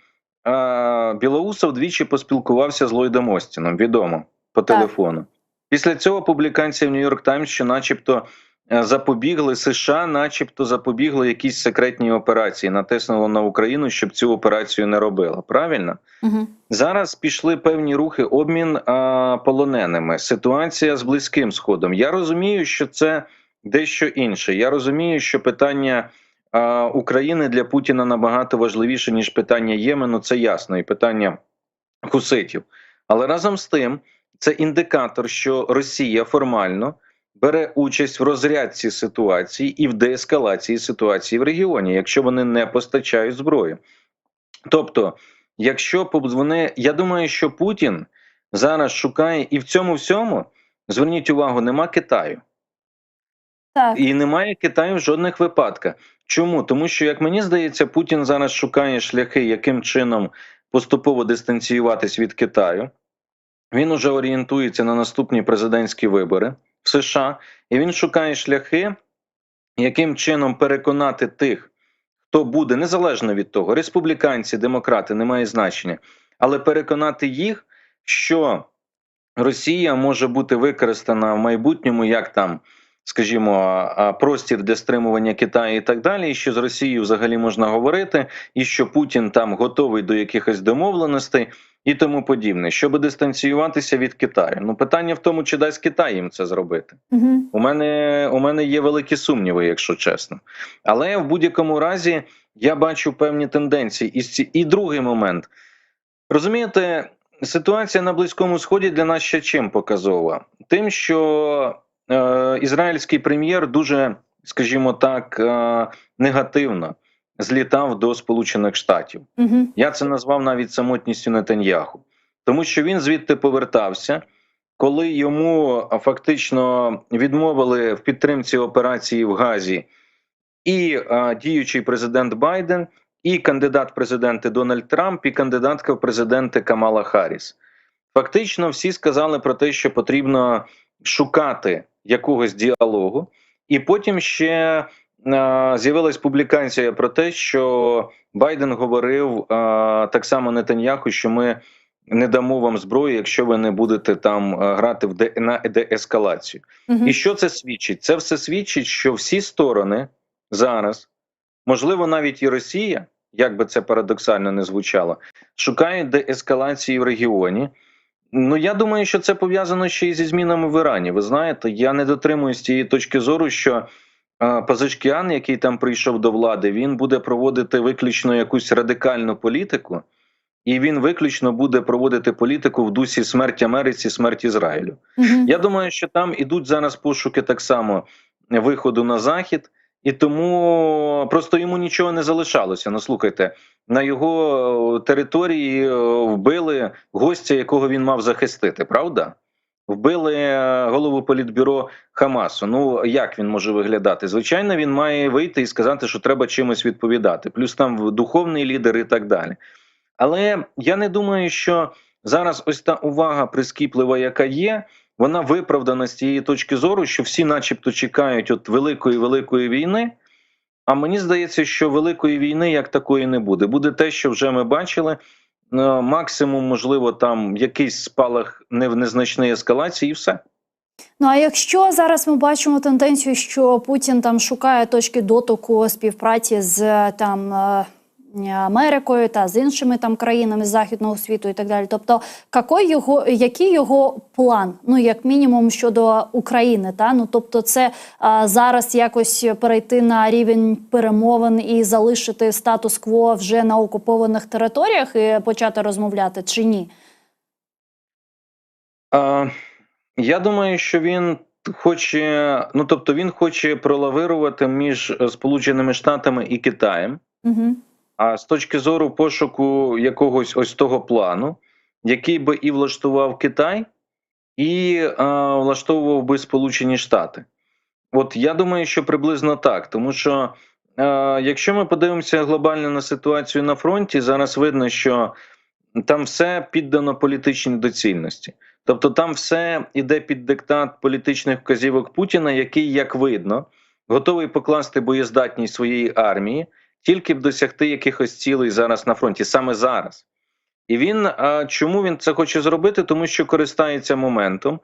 Білоусов двічі поспілкувався з Ллойдом Остіном, відомо, по телефону. Після цього публікація в Нью-Йорк Таймс, що начебто запобігли, США начебто запобігли якійсь секретній операції, натиснуло на Україну, щоб цю операцію не робила. Правильно? Угу. Зараз пішли певні рухи, обмін полоненими, ситуація з Близьким Сходом. Я розумію, що це дещо інше. Я розумію, що питання України для Путіна набагато важливіше, ніж питання Ємену, це ясно, і питання хуситів. Але разом з тим, це індикатор, що Росія формально бере участь в розрядці ситуації і в деескалації ситуації в регіоні, якщо вони не постачають зброю. Тобто, якщо вони, я думаю, що Путін зараз шукає, і в цьому всьому, зверніть увагу, нема Китаю. Так. І немає Китаю в жодних випадках. Чому? Тому що, як мені здається, Путін зараз шукає шляхи, яким чином поступово дистанціюватись від Китаю. Він уже орієнтується на наступні президентські вибори в США, і він шукає шляхи, яким чином переконати тих, хто буде, незалежно від того, республіканці, демократи, немає значення, але переконати їх, що Росія може бути використана в майбутньому як там, скажімо, простір для стримування Китаю і так далі, і що з Росією взагалі можна говорити, і що Путін там готовий до якихось домовленостей і тому подібне, щоб дистанціюватися від Китаю. Ну, питання в тому, чи дасть Китай їм це зробити. Угу. У мене є великі сумніви, якщо чесно. Але в будь-якому разі я бачу певні тенденції. І другий момент. Розумієте, ситуація на Близькому Сході для нас ще чим показова? Тим, що ізраїльський прем'єр дуже, скажімо так, негативно злітав до Сполучених Штатів. Угу. Я це назвав навіть самотністю Нетаньяху. Тому що він звідти повертався, коли йому фактично відмовили в підтримці операції в Газі і діючий президент Байден, і кандидат в президенти Дональд Трамп, і кандидатка в президенти Камала Харріс. Фактично всі сказали про те, що потрібно шукати якогось діалогу, і потім ще з'явилась публікація про те, що Байден говорив так само Нетаньяху, що ми не дамо вам зброю, якщо ви не будете там грати на деескалацію. Угу. І що це свідчить? Це все свідчить, що всі сторони зараз, можливо, навіть і Росія, як би це парадоксально не звучало, шукають деескалації в регіоні. Ну, я думаю, що це пов'язано ще й зі змінами в Ірані. Ви знаєте, я не дотримуюсь тієї точки зору, що Пазашкіан, який там прийшов до влади, він буде проводити виключно якусь радикальну політику, і він виключно буде проводити політику в дусі смерть Америці, смерть Ізраїлю. Угу. Я думаю, що там ідуть зараз пошуки так само виходу на Захід, і тому просто йому нічого не залишалося. Ну, слухайте, на його території вбили гостя, якого він мав захистити, правда? Вбили голову політбюро Хамасу. Ну, як він може виглядати? Звичайно, він має вийти і сказати, що треба чимось відповідати. Плюс там духовний лідер і так далі. Але я не думаю, що зараз ось та увага прискіплива, яка є, вона виправдана з тієї точки зору, що всі начебто чекають от великої війни, а мені здається, що великої війни як такої не буде. Буде те, що вже ми бачили, максимум, можливо, там якийсь спалах незначної ескалації і все. Ну, а якщо зараз ми бачимо тенденцію, що Путін там шукає точки дотику співпраці з там Америкою та з іншими там країнами Західного світу і так далі. Тобто, який його план? Ну, як мінімум, щодо України, та? Ну, тобто, це зараз якось перейти на рівень перемовин і залишити статус-кво вже на окупованих територіях і почати розмовляти, чи ні? Я думаю, що він хоче, ну, тобто, він хоче пролавирувати між Сполученими Штатами і Китаєм. Угу. А з точки зору пошуку якогось ось того плану, який би і влаштував Китай, і влаштовував би Сполучені Штати. От я думаю, що приблизно так. Тому що якщо ми подивимося глобально на ситуацію на фронті, зараз видно, що там все піддано політичній доцільності. Тобто там все йде під диктат політичних вказівок Путіна, який, як видно, готовий покласти боєздатність своєї армії, тільки б досягти якихось цілей зараз на фронті, саме зараз. І чому він це хоче зробити? Тому що користається моментом,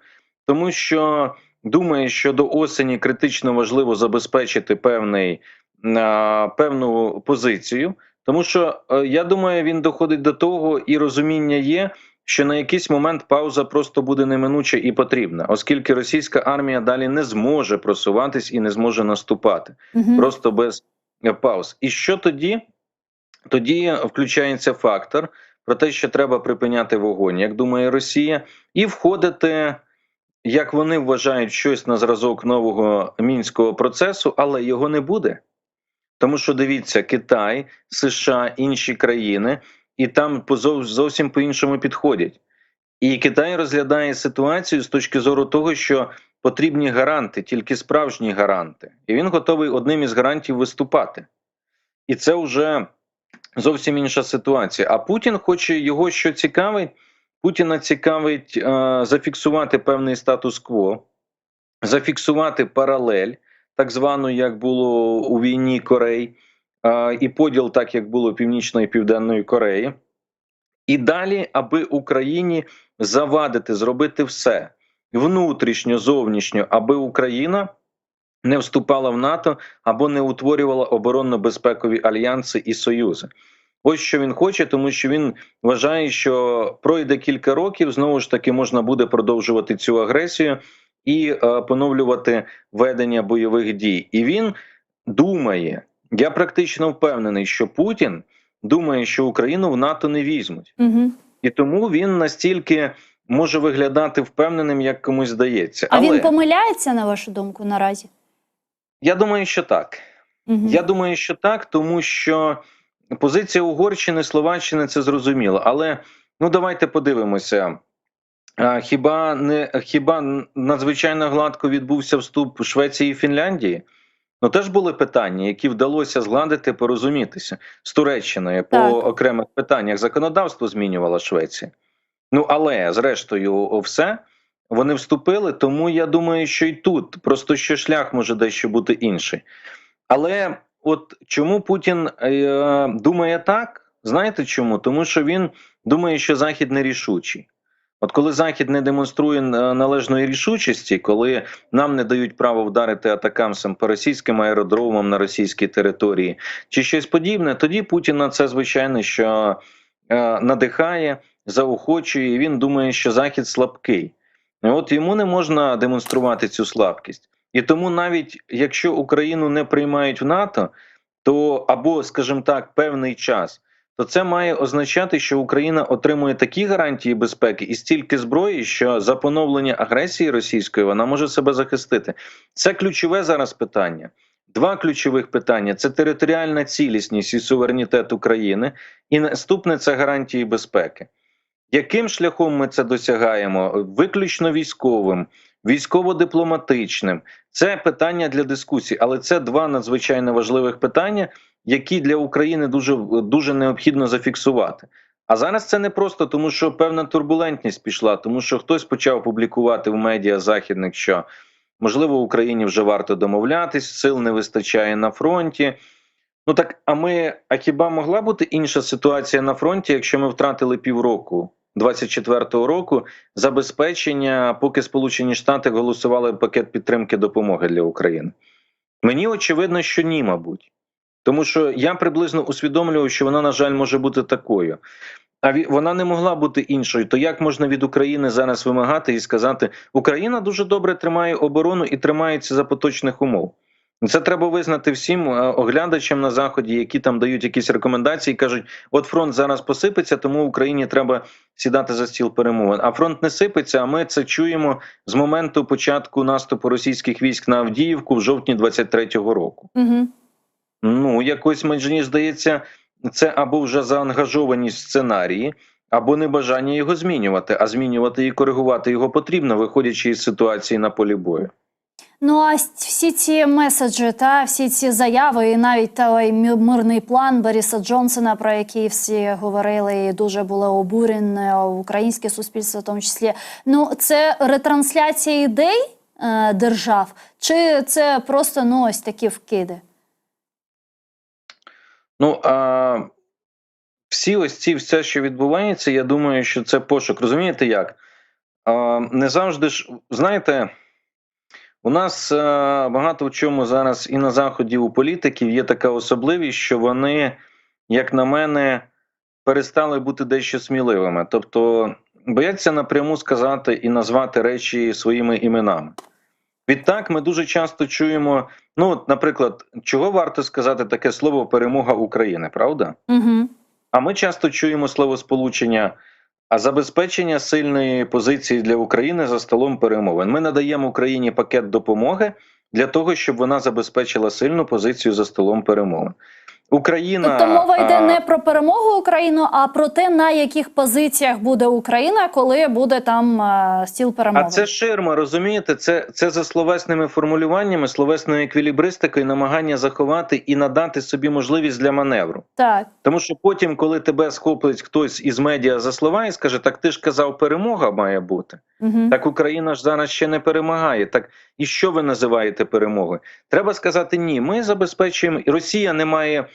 тому що думає, що до осені критично важливо забезпечити певну позицію, тому що, я думаю, він доходить до того, і розуміння є, що на якийсь момент пауза просто буде неминуча і потрібна, оскільки російська армія далі не зможе просуватись і не зможе наступати. Просто без пауз. І що тоді? Тоді включається фактор про те, що треба припиняти вогонь, як думає Росія, і входити, як вони вважають, щось на зразок нового мінського процесу, але його не буде. Тому що, дивіться, Китай, США, інші країни, і там зовсім по-іншому підходять. І Китай розглядає ситуацію з точки зору того, що потрібні гаранти, тільки справжні гаранти. І він готовий одним із гарантів виступати. І це вже зовсім інша ситуація. А Путін хоче, його що цікавить? Путіна цікавить зафіксувати певний статус-кво, зафіксувати паралель, так звану, як було у війні Корей, і поділ, так як було Північної і Південної Кореї. І далі, аби Україні завадити, зробити все внутрішньо, зовнішньо, аби Україна не вступала в НАТО або не утворювала оборонно-безпекові альянси і союзи. Ось що він хоче, тому що він вважає, що пройде кілька років, знову ж таки можна буде продовжувати цю агресію і поновлювати ведення бойових дій. І він думає, я практично впевнений, що Путін думає, що Україну в НАТО не візьмуть. І тому він настільки може виглядати впевненим, як комусь здається. А він помиляється, на вашу думку, наразі? Я думаю, що так. Я думаю, що так, тому що позиція Угорщини, Словаччини – це зрозуміло. Але, ну, давайте подивимося. Хіба надзвичайно гладко відбувся вступ Швеції і Фінляндії? Ну, теж були питання, які вдалося згладити, порозумітися з Туреччиною по окремих питаннях. Законодавство змінювала Швеція. Ну, але, зрештою, все, вони вступили, тому я думаю, що і тут, просто що шлях може дещо бути інший. Але от чому Путін думає так? Знаєте чому? Тому що він думає, що Захід нерішучий. От коли Захід не демонструє належної рішучості, коли нам не дають право вдарити атакамсом по російським аеродромам на російській території чи щось подібне, тоді Путіна це, звичайно, що надихає, заохочує, і він думає, що Захід слабкий. І от йому не можна демонструвати цю слабкість. І тому навіть якщо Україну не приймають в НАТО, то або, скажімо так, певний час, то це має означати, що Україна отримує такі гарантії безпеки і стільки зброї, що за поновлення агресії російської вона може себе захистити. Це ключове зараз питання. Два ключових питання – це територіальна цілісність і суверенітет України, і наступне – це гарантії безпеки. Яким шляхом ми це досягаємо? Виключно військовим, військово-дипломатичним. Це питання для дискусії, але це два надзвичайно важливих питання, які для України дуже необхідно зафіксувати. А зараз це не просто, тому що певна турбулентність пішла, тому що хтось почав публікувати в медіа західних, що можливо Україні вже варто домовлятись, сил не вистачає на фронті. Ну так, а хіба могла бути інша ситуація на фронті, якщо ми втратили півроку 24-го року забезпечення, поки Сполучені Штати голосували пакет підтримки допомоги для України? Мені очевидно, що ні, мабуть. Тому що я приблизно усвідомлював, що вона, на жаль, може бути такою. А вона не могла бути іншою. То як можна від України зараз вимагати і сказати, Україна дуже добре тримає оборону і тримається за поточних умов? Це треба визнати всім оглядачам на Заході, які там дають якісь рекомендації, кажуть, от фронт зараз посипеться, тому Україні треба сідати за стіл перемовин. А фронт не сипеться, а ми це чуємо з моменту початку наступу російських військ на Авдіївку в жовтні 23-го року. Ну, якось мені здається, це або вже заангажованість в сценарії, або небажання його змінювати, а змінювати і коригувати його потрібно, виходячи із ситуації на полі бою. Ну, а всі ці меседжі та всі ці заяви, і навіть той мирний план Бориса Джонсона, про який всі говорили, і дуже було обурене українське суспільство в тому числі, ну, це ретрансляція ідей держав, чи це просто, ну, ось такі вкиди? Ну, все, що відбувається, я думаю, що це пошук. Розумієте як? Не завжди ж, знаєте, У нас багато в чому зараз і на Заході у політиків є така особливість, що вони, як на мене, перестали бути дещо сміливими. Тобто бояться напряму сказати і назвати речі своїми іменами. Відтак ми дуже часто чуємо, ну, от, наприклад, чого варто сказати таке слово «перемога України», правда? Угу. А ми часто чуємо словосполучення «а забезпечення сильної позиції для України за столом перемовин». Ми надаємо Україні пакет допомоги для того, щоб вона забезпечила сильну позицію за столом перемовин. Україна, Тобто мова йде не про перемогу України, а про те, на яких позиціях буде Україна, коли буде там стіл перемовин. А це ширма, розумієте? Це за словесними формулюваннями, словесною еквілібристикою намагання заховати і надати собі можливість для маневру. Так. Тому що потім, коли тебе схоплить хтось із медіа за слова і скаже, так ти ж казав, перемога має бути. Угу. Так Україна ж зараз ще не перемагає. Так і що ви називаєте перемогою? Треба сказати, ні, ми забезпечуємо, Росія не має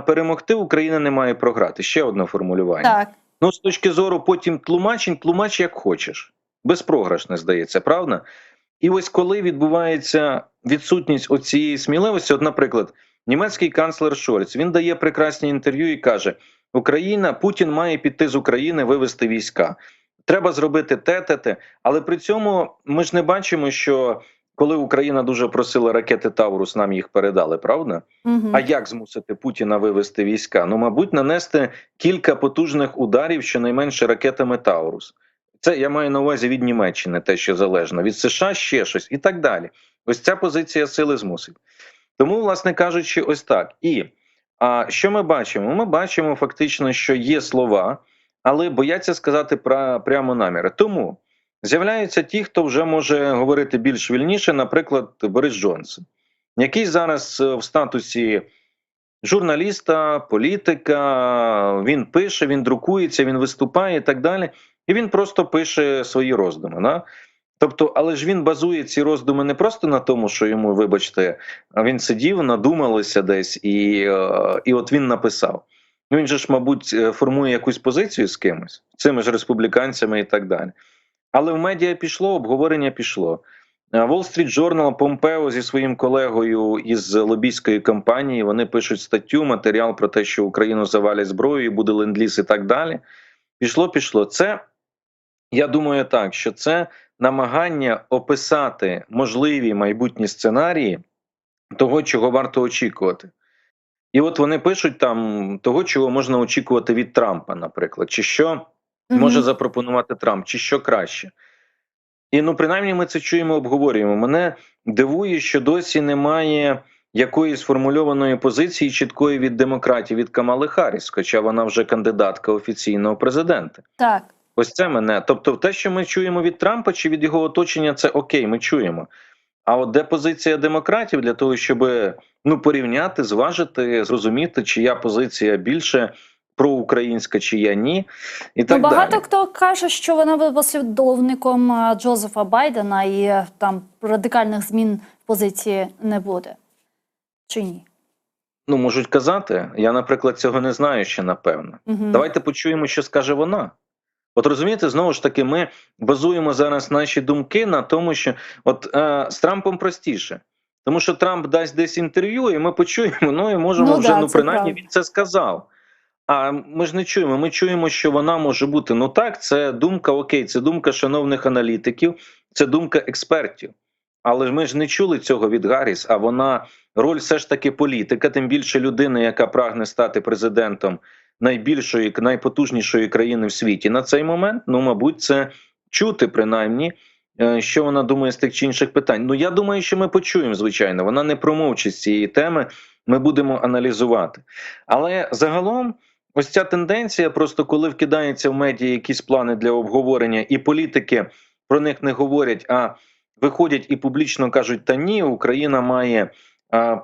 перемогти, Україна не має програти. Ще одне формулювання. Так. Ну, з точки зору потім тлумачень, тлумач як хочеш. Безпрограшне, здається, правда? І ось коли відбувається відсутність оцієї сміливості, от, наприклад, німецький канцлер Шольц, він дає прекрасні інтерв'ю і каже, Путін має піти з України, вивести війська. Треба зробити те. Але при цьому ми ж не бачимо, що коли Україна дуже просила ракети «Таврус», нам їх передали, правда? Угу. А як змусити Путіна вивести війська? Ну, мабуть, нанести кілька потужних ударів, щонайменше ракетами «Таурус». Це я маю на увазі від Німеччини, те, що залежно, від США ще щось і так далі. Ось ця позиція сили змусить. Тому, власне кажучи, ось так. І що ми бачимо? Ми бачимо фактично, що є слова, але бояться сказати прямо наміри. Тому з'являються ті, хто вже може говорити більш вільніше, наприклад, Борис Джонсон, який зараз в статусі журналіста, політика, він пише, він друкується, він виступає і так далі. І він просто пише свої роздуми. Да? Тобто, але ж він базує ці роздуми не просто на тому, що йому, вибачте, він сидів, надумалося десь і от він написав. Ну він же ж, мабуть, формує якусь позицію з кимось, цими ж республіканцями і так далі. Але в медіа пішло, обговорення пішло. Wall Street Journal, Помпео зі своїм колегою із лобійської кампанії, вони пишуть статтю, матеріал про те, що Україну завалять зброєю, буде ленд-ліз і так далі. Пішло. Це, я думаю так, що це намагання описати можливі майбутні сценарії того, чого варто очікувати. І от вони пишуть там того, чого можна очікувати від Трампа, наприклад, чи що може запропонувати Трамп, чи що краще. І, ну, принаймні, ми це чуємо, обговорюємо. Мене дивує, що досі немає якоїсь сформульованої позиції чіткої від демократів, від Камали Харріс, хоча вона вже кандидатка офіційного президента. Так. Ось це мене. Тобто те, що ми чуємо від Трампа чи від його оточення, це окей, ми чуємо. А от де позиція демократів для того, щоб порівняти, зважити, зрозуміти, чия позиція більше проукраїнська, чия ні, і так далі. Багато хто каже, що вона буде послідовником Джозефа Байдена і там радикальних змін в позиції не буде. Чи ні? Ну, можуть казати. Я, наприклад, цього не знаю ще, напевно. Давайте почуємо, що скаже вона. От розумієте, знову ж таки, ми базуємо зараз наші думки на тому, що от з Трампом простіше. Тому що Трамп дасть десь інтерв'ю, і ми почуємо, і можемо принаймні він це сказав. А ми ж не чуємо, ми чуємо, що вона може бути, так, це думка, окей, це думка шановних аналітиків, це думка експертів. Але ж ми ж не чули цього від Гарріс, а вона, роль все ж таки політика, тим більше людина, яка прагне стати президентом найбільшої, найпотужнішої країни в світі на цей момент, мабуть, це чути принаймні, що вона думає з тих чи інших питань. Я думаю, що ми почуємо, звичайно, вона не промовчить з цієї теми, ми будемо аналізувати. Але загалом, ось ця тенденція, просто коли вкидаються в медіа якісь плани для обговорення, і політики про них не говорять, а виходять і публічно кажуть, та ні, Україна має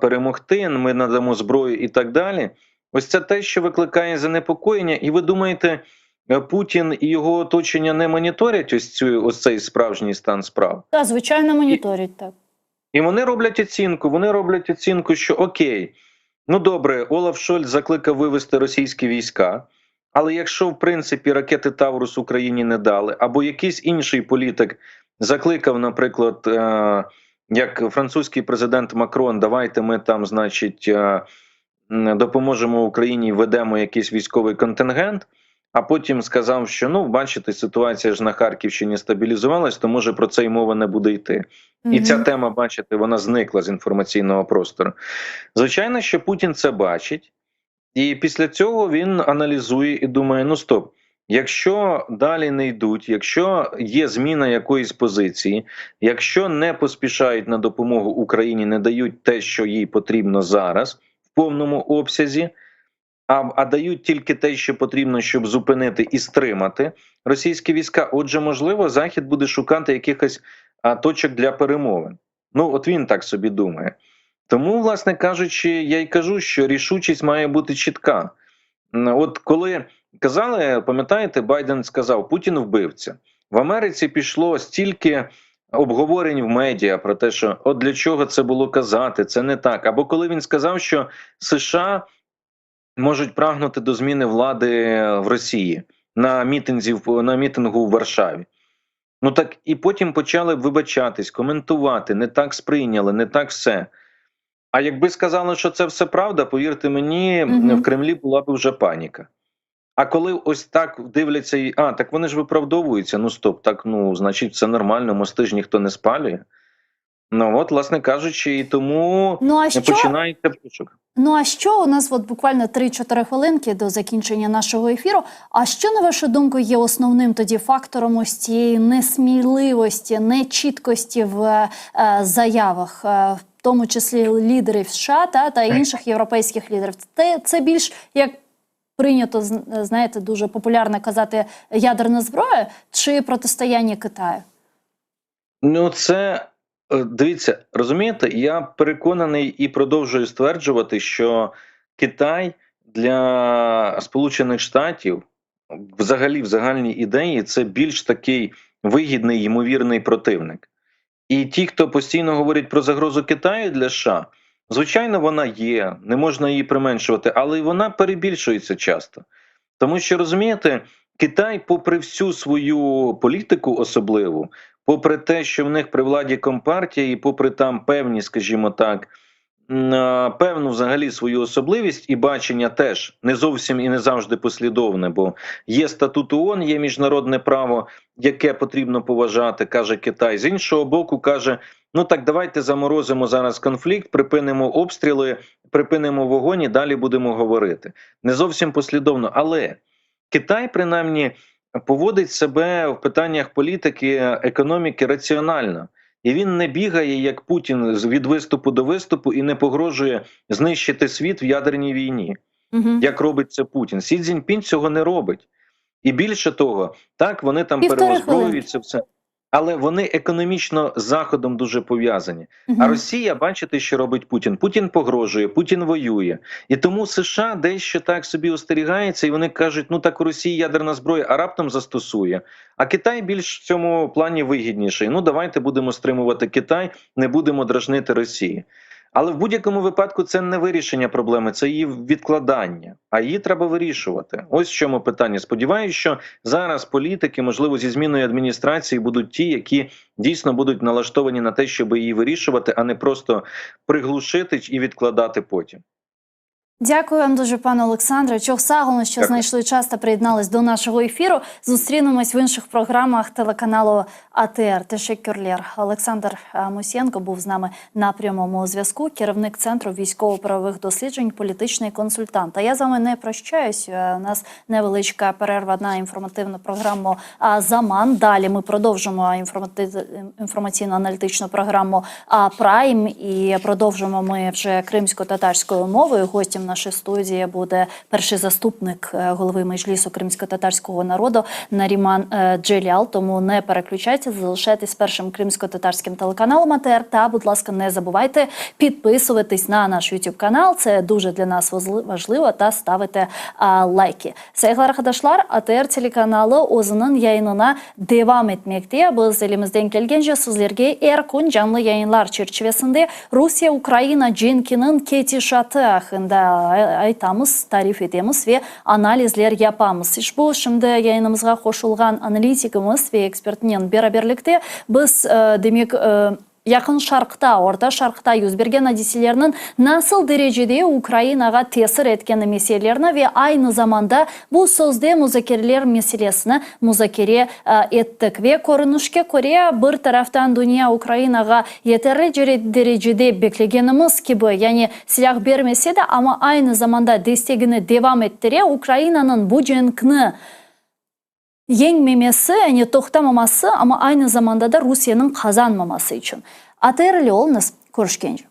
перемогти, ми надамо зброю і так далі. Ось це те, що викликає занепокоєння. І ви думаєте, Путін і його оточення не моніторять ось цей справжній стан справ? Так, звичайно, моніторять, так. І вони роблять оцінку, що окей, добре, Олаф Шольц закликав вивести російські війська, але якщо, в принципі, ракети «Таврус» Україні не дали, або якийсь інший політик закликав, наприклад, як французький президент Макрон, давайте ми там, значить, допоможемо Україні, введемо якийсь військовий контингент, а потім сказав, що, ну, бачите, ситуація ж на Харківщині стабілізувалась, то, може, про це й мова не буде йти. І ця тема, бачите, вона зникла з інформаційного простору. Звичайно, що Путін це бачить, і після цього він аналізує і думає, ну, стоп, якщо далі не йдуть, якщо є зміна якоїсь позиції, якщо не поспішають на допомогу Україні, не дають те, що їй потрібно зараз, в повному обсязі, а дають тільки те, що потрібно, щоб зупинити і стримати російські війська, отже, можливо, Захід буде шукати якихось точок для перемовин. Ну, от він так собі думає. Тому, власне кажучи, я й кажу, що рішучість має бути чітка. От коли казали, пам'ятаєте, Байден сказав, Путін вбивця. В Америці пішло стільки обговорень в медіа про те, що от для чого це було казати, це не так. Або коли він сказав, що США можуть прагнути до зміни влади в Росії на мітингу в Варшаві. Ну так і потім почали вибачатись, коментувати, не так сприйняли, не так все. А якби сказали, що це все правда, повірте мені, в Кремлі була б вже паніка. А коли ось так дивляться, і так вони ж виправдовуються, ну стоп, так, ну, значить, все нормально, мости ж ніхто не спалює. Ну от, власне кажучи, і тому починається пошук. Ну а що у нас буквально 3-4 хвилинки до закінчення нашого ефіру? А що, на вашу думку, є основним тоді фактором ось цієї несміливості, нечіткості в заявах, в тому числі лідерів США та інших європейських лідерів? Це більш, як прийнято, знаєте, дуже популярно казати, ядерна зброя чи протистояння Китаю? Ну це... Дивіться, розумієте, я переконаний і продовжую стверджувати, що Китай для Сполучених Штатів взагалі в загальній ідеї це більш такий вигідний, ймовірний противник. І ті, хто постійно говорить про загрозу Китаю для США, звичайно, вона є, не можна її применшувати, але вона перебільшується часто. Тому що, розумієте, Китай, попри всю свою політику особливу, попри те, що в них при владі Компартія, і попри там певні, скажімо так, певну взагалі свою особливість і бачення теж не зовсім і не завжди послідовне, бо є статут ООН, є міжнародне право, яке потрібно поважати, каже Китай. З іншого боку, каже, ну так давайте заморозимо зараз конфлікт, припинимо обстріли, припинимо вогонь і далі будемо говорити. Не зовсім послідовно, але Китай, принаймні, поводить себе в питаннях політики, економіки раціонально. І він не бігає, як Путін, від виступу до виступу і не погрожує знищити світ в ядерній війні, як робить це Путін. Сі Цзіньпін цього не робить. І більше того, так, вони там переозброюються, все. Але вони економічно з Заходом дуже пов'язані. А Росія, бачите, що робить Путін? Путін погрожує, Путін воює. І тому США дещо так собі остерігається, і вони кажуть, ну так у Росії ядерна зброя, а раптом застосує. А Китай більш в цьому плані вигідніший. Ну давайте будемо стримувати Китай, не будемо дражнити Росії. Але в будь-якому випадку це не вирішення проблеми, це її відкладання. А її треба вирішувати. Ось в чому питання. Сподіваюся, що зараз політики, можливо, зі зміною адміністрації будуть ті, які дійсно будуть налаштовані на те, щоб її вирішувати, а не просто приглушити і відкладати потім. Дякую вам дуже, пане Олександре. Çok sağ olun, що знайшли час та приєднались до нашого ефіру. Зустрінемось в інших програмах телеканалу АТР. Teşekkürler. Олександр Мусієнко був з нами на прямому зв'язку, керівник Центру військово-правових досліджень, політичний консультант. А я з вами не прощаюсь. У нас невеличка перерва на інформативну програму «Заман». Далі ми продовжимо інформаційно-аналітичну програму «Прайм» і продовжимо ми вже кримсько-татарською мовою. Гостем нашої студії буде перший заступник голови Меджлісу кримсько-татарського народу Наріман Джелял. Тому не переключайтеся, залишайтесь першим кримсько-татарським телеканалом АТР. Та, будь ласка, не забувайте підписуватись на наш YouTube канал. Це дуже для нас важливо. Та ставити лайки. Sevgili arkadaşlar, ATR телеканалы o'zining yayınına devam etmekte. Biz elimizden kelgancha sizlarga erkin canlı yayınlar çerçevesinde Rusya Ukraina jenginin ketishati haqida aytamiz, tarif etamiz ve analizler yapamiz. Ushbu şimdi yayınımızga qo'shilgan analitikimiz ve ekspertning beraberlikda biz demek Yakın Şarkta, Orta Şarkta yüz bergen hadiselerinin nasıl derecede Ukraynaga tesir etkeni meselelerini ve aynı zamanda bu sözde müzakereler meselesini müzakere ettik ve korunuşka Koreya bir taraftan dünya Ukraynaga yeterli derecede beklegenimiz gibi yani silah vermese de ama aynı zamanda destekini devam ettiriyor. Ukrayna'nın bu cenkini yenmemesi, yani toxtamaması ama aynı zamanda da Rusya'nın kazanmaması için. Atayırlı olunuz, görüşkence.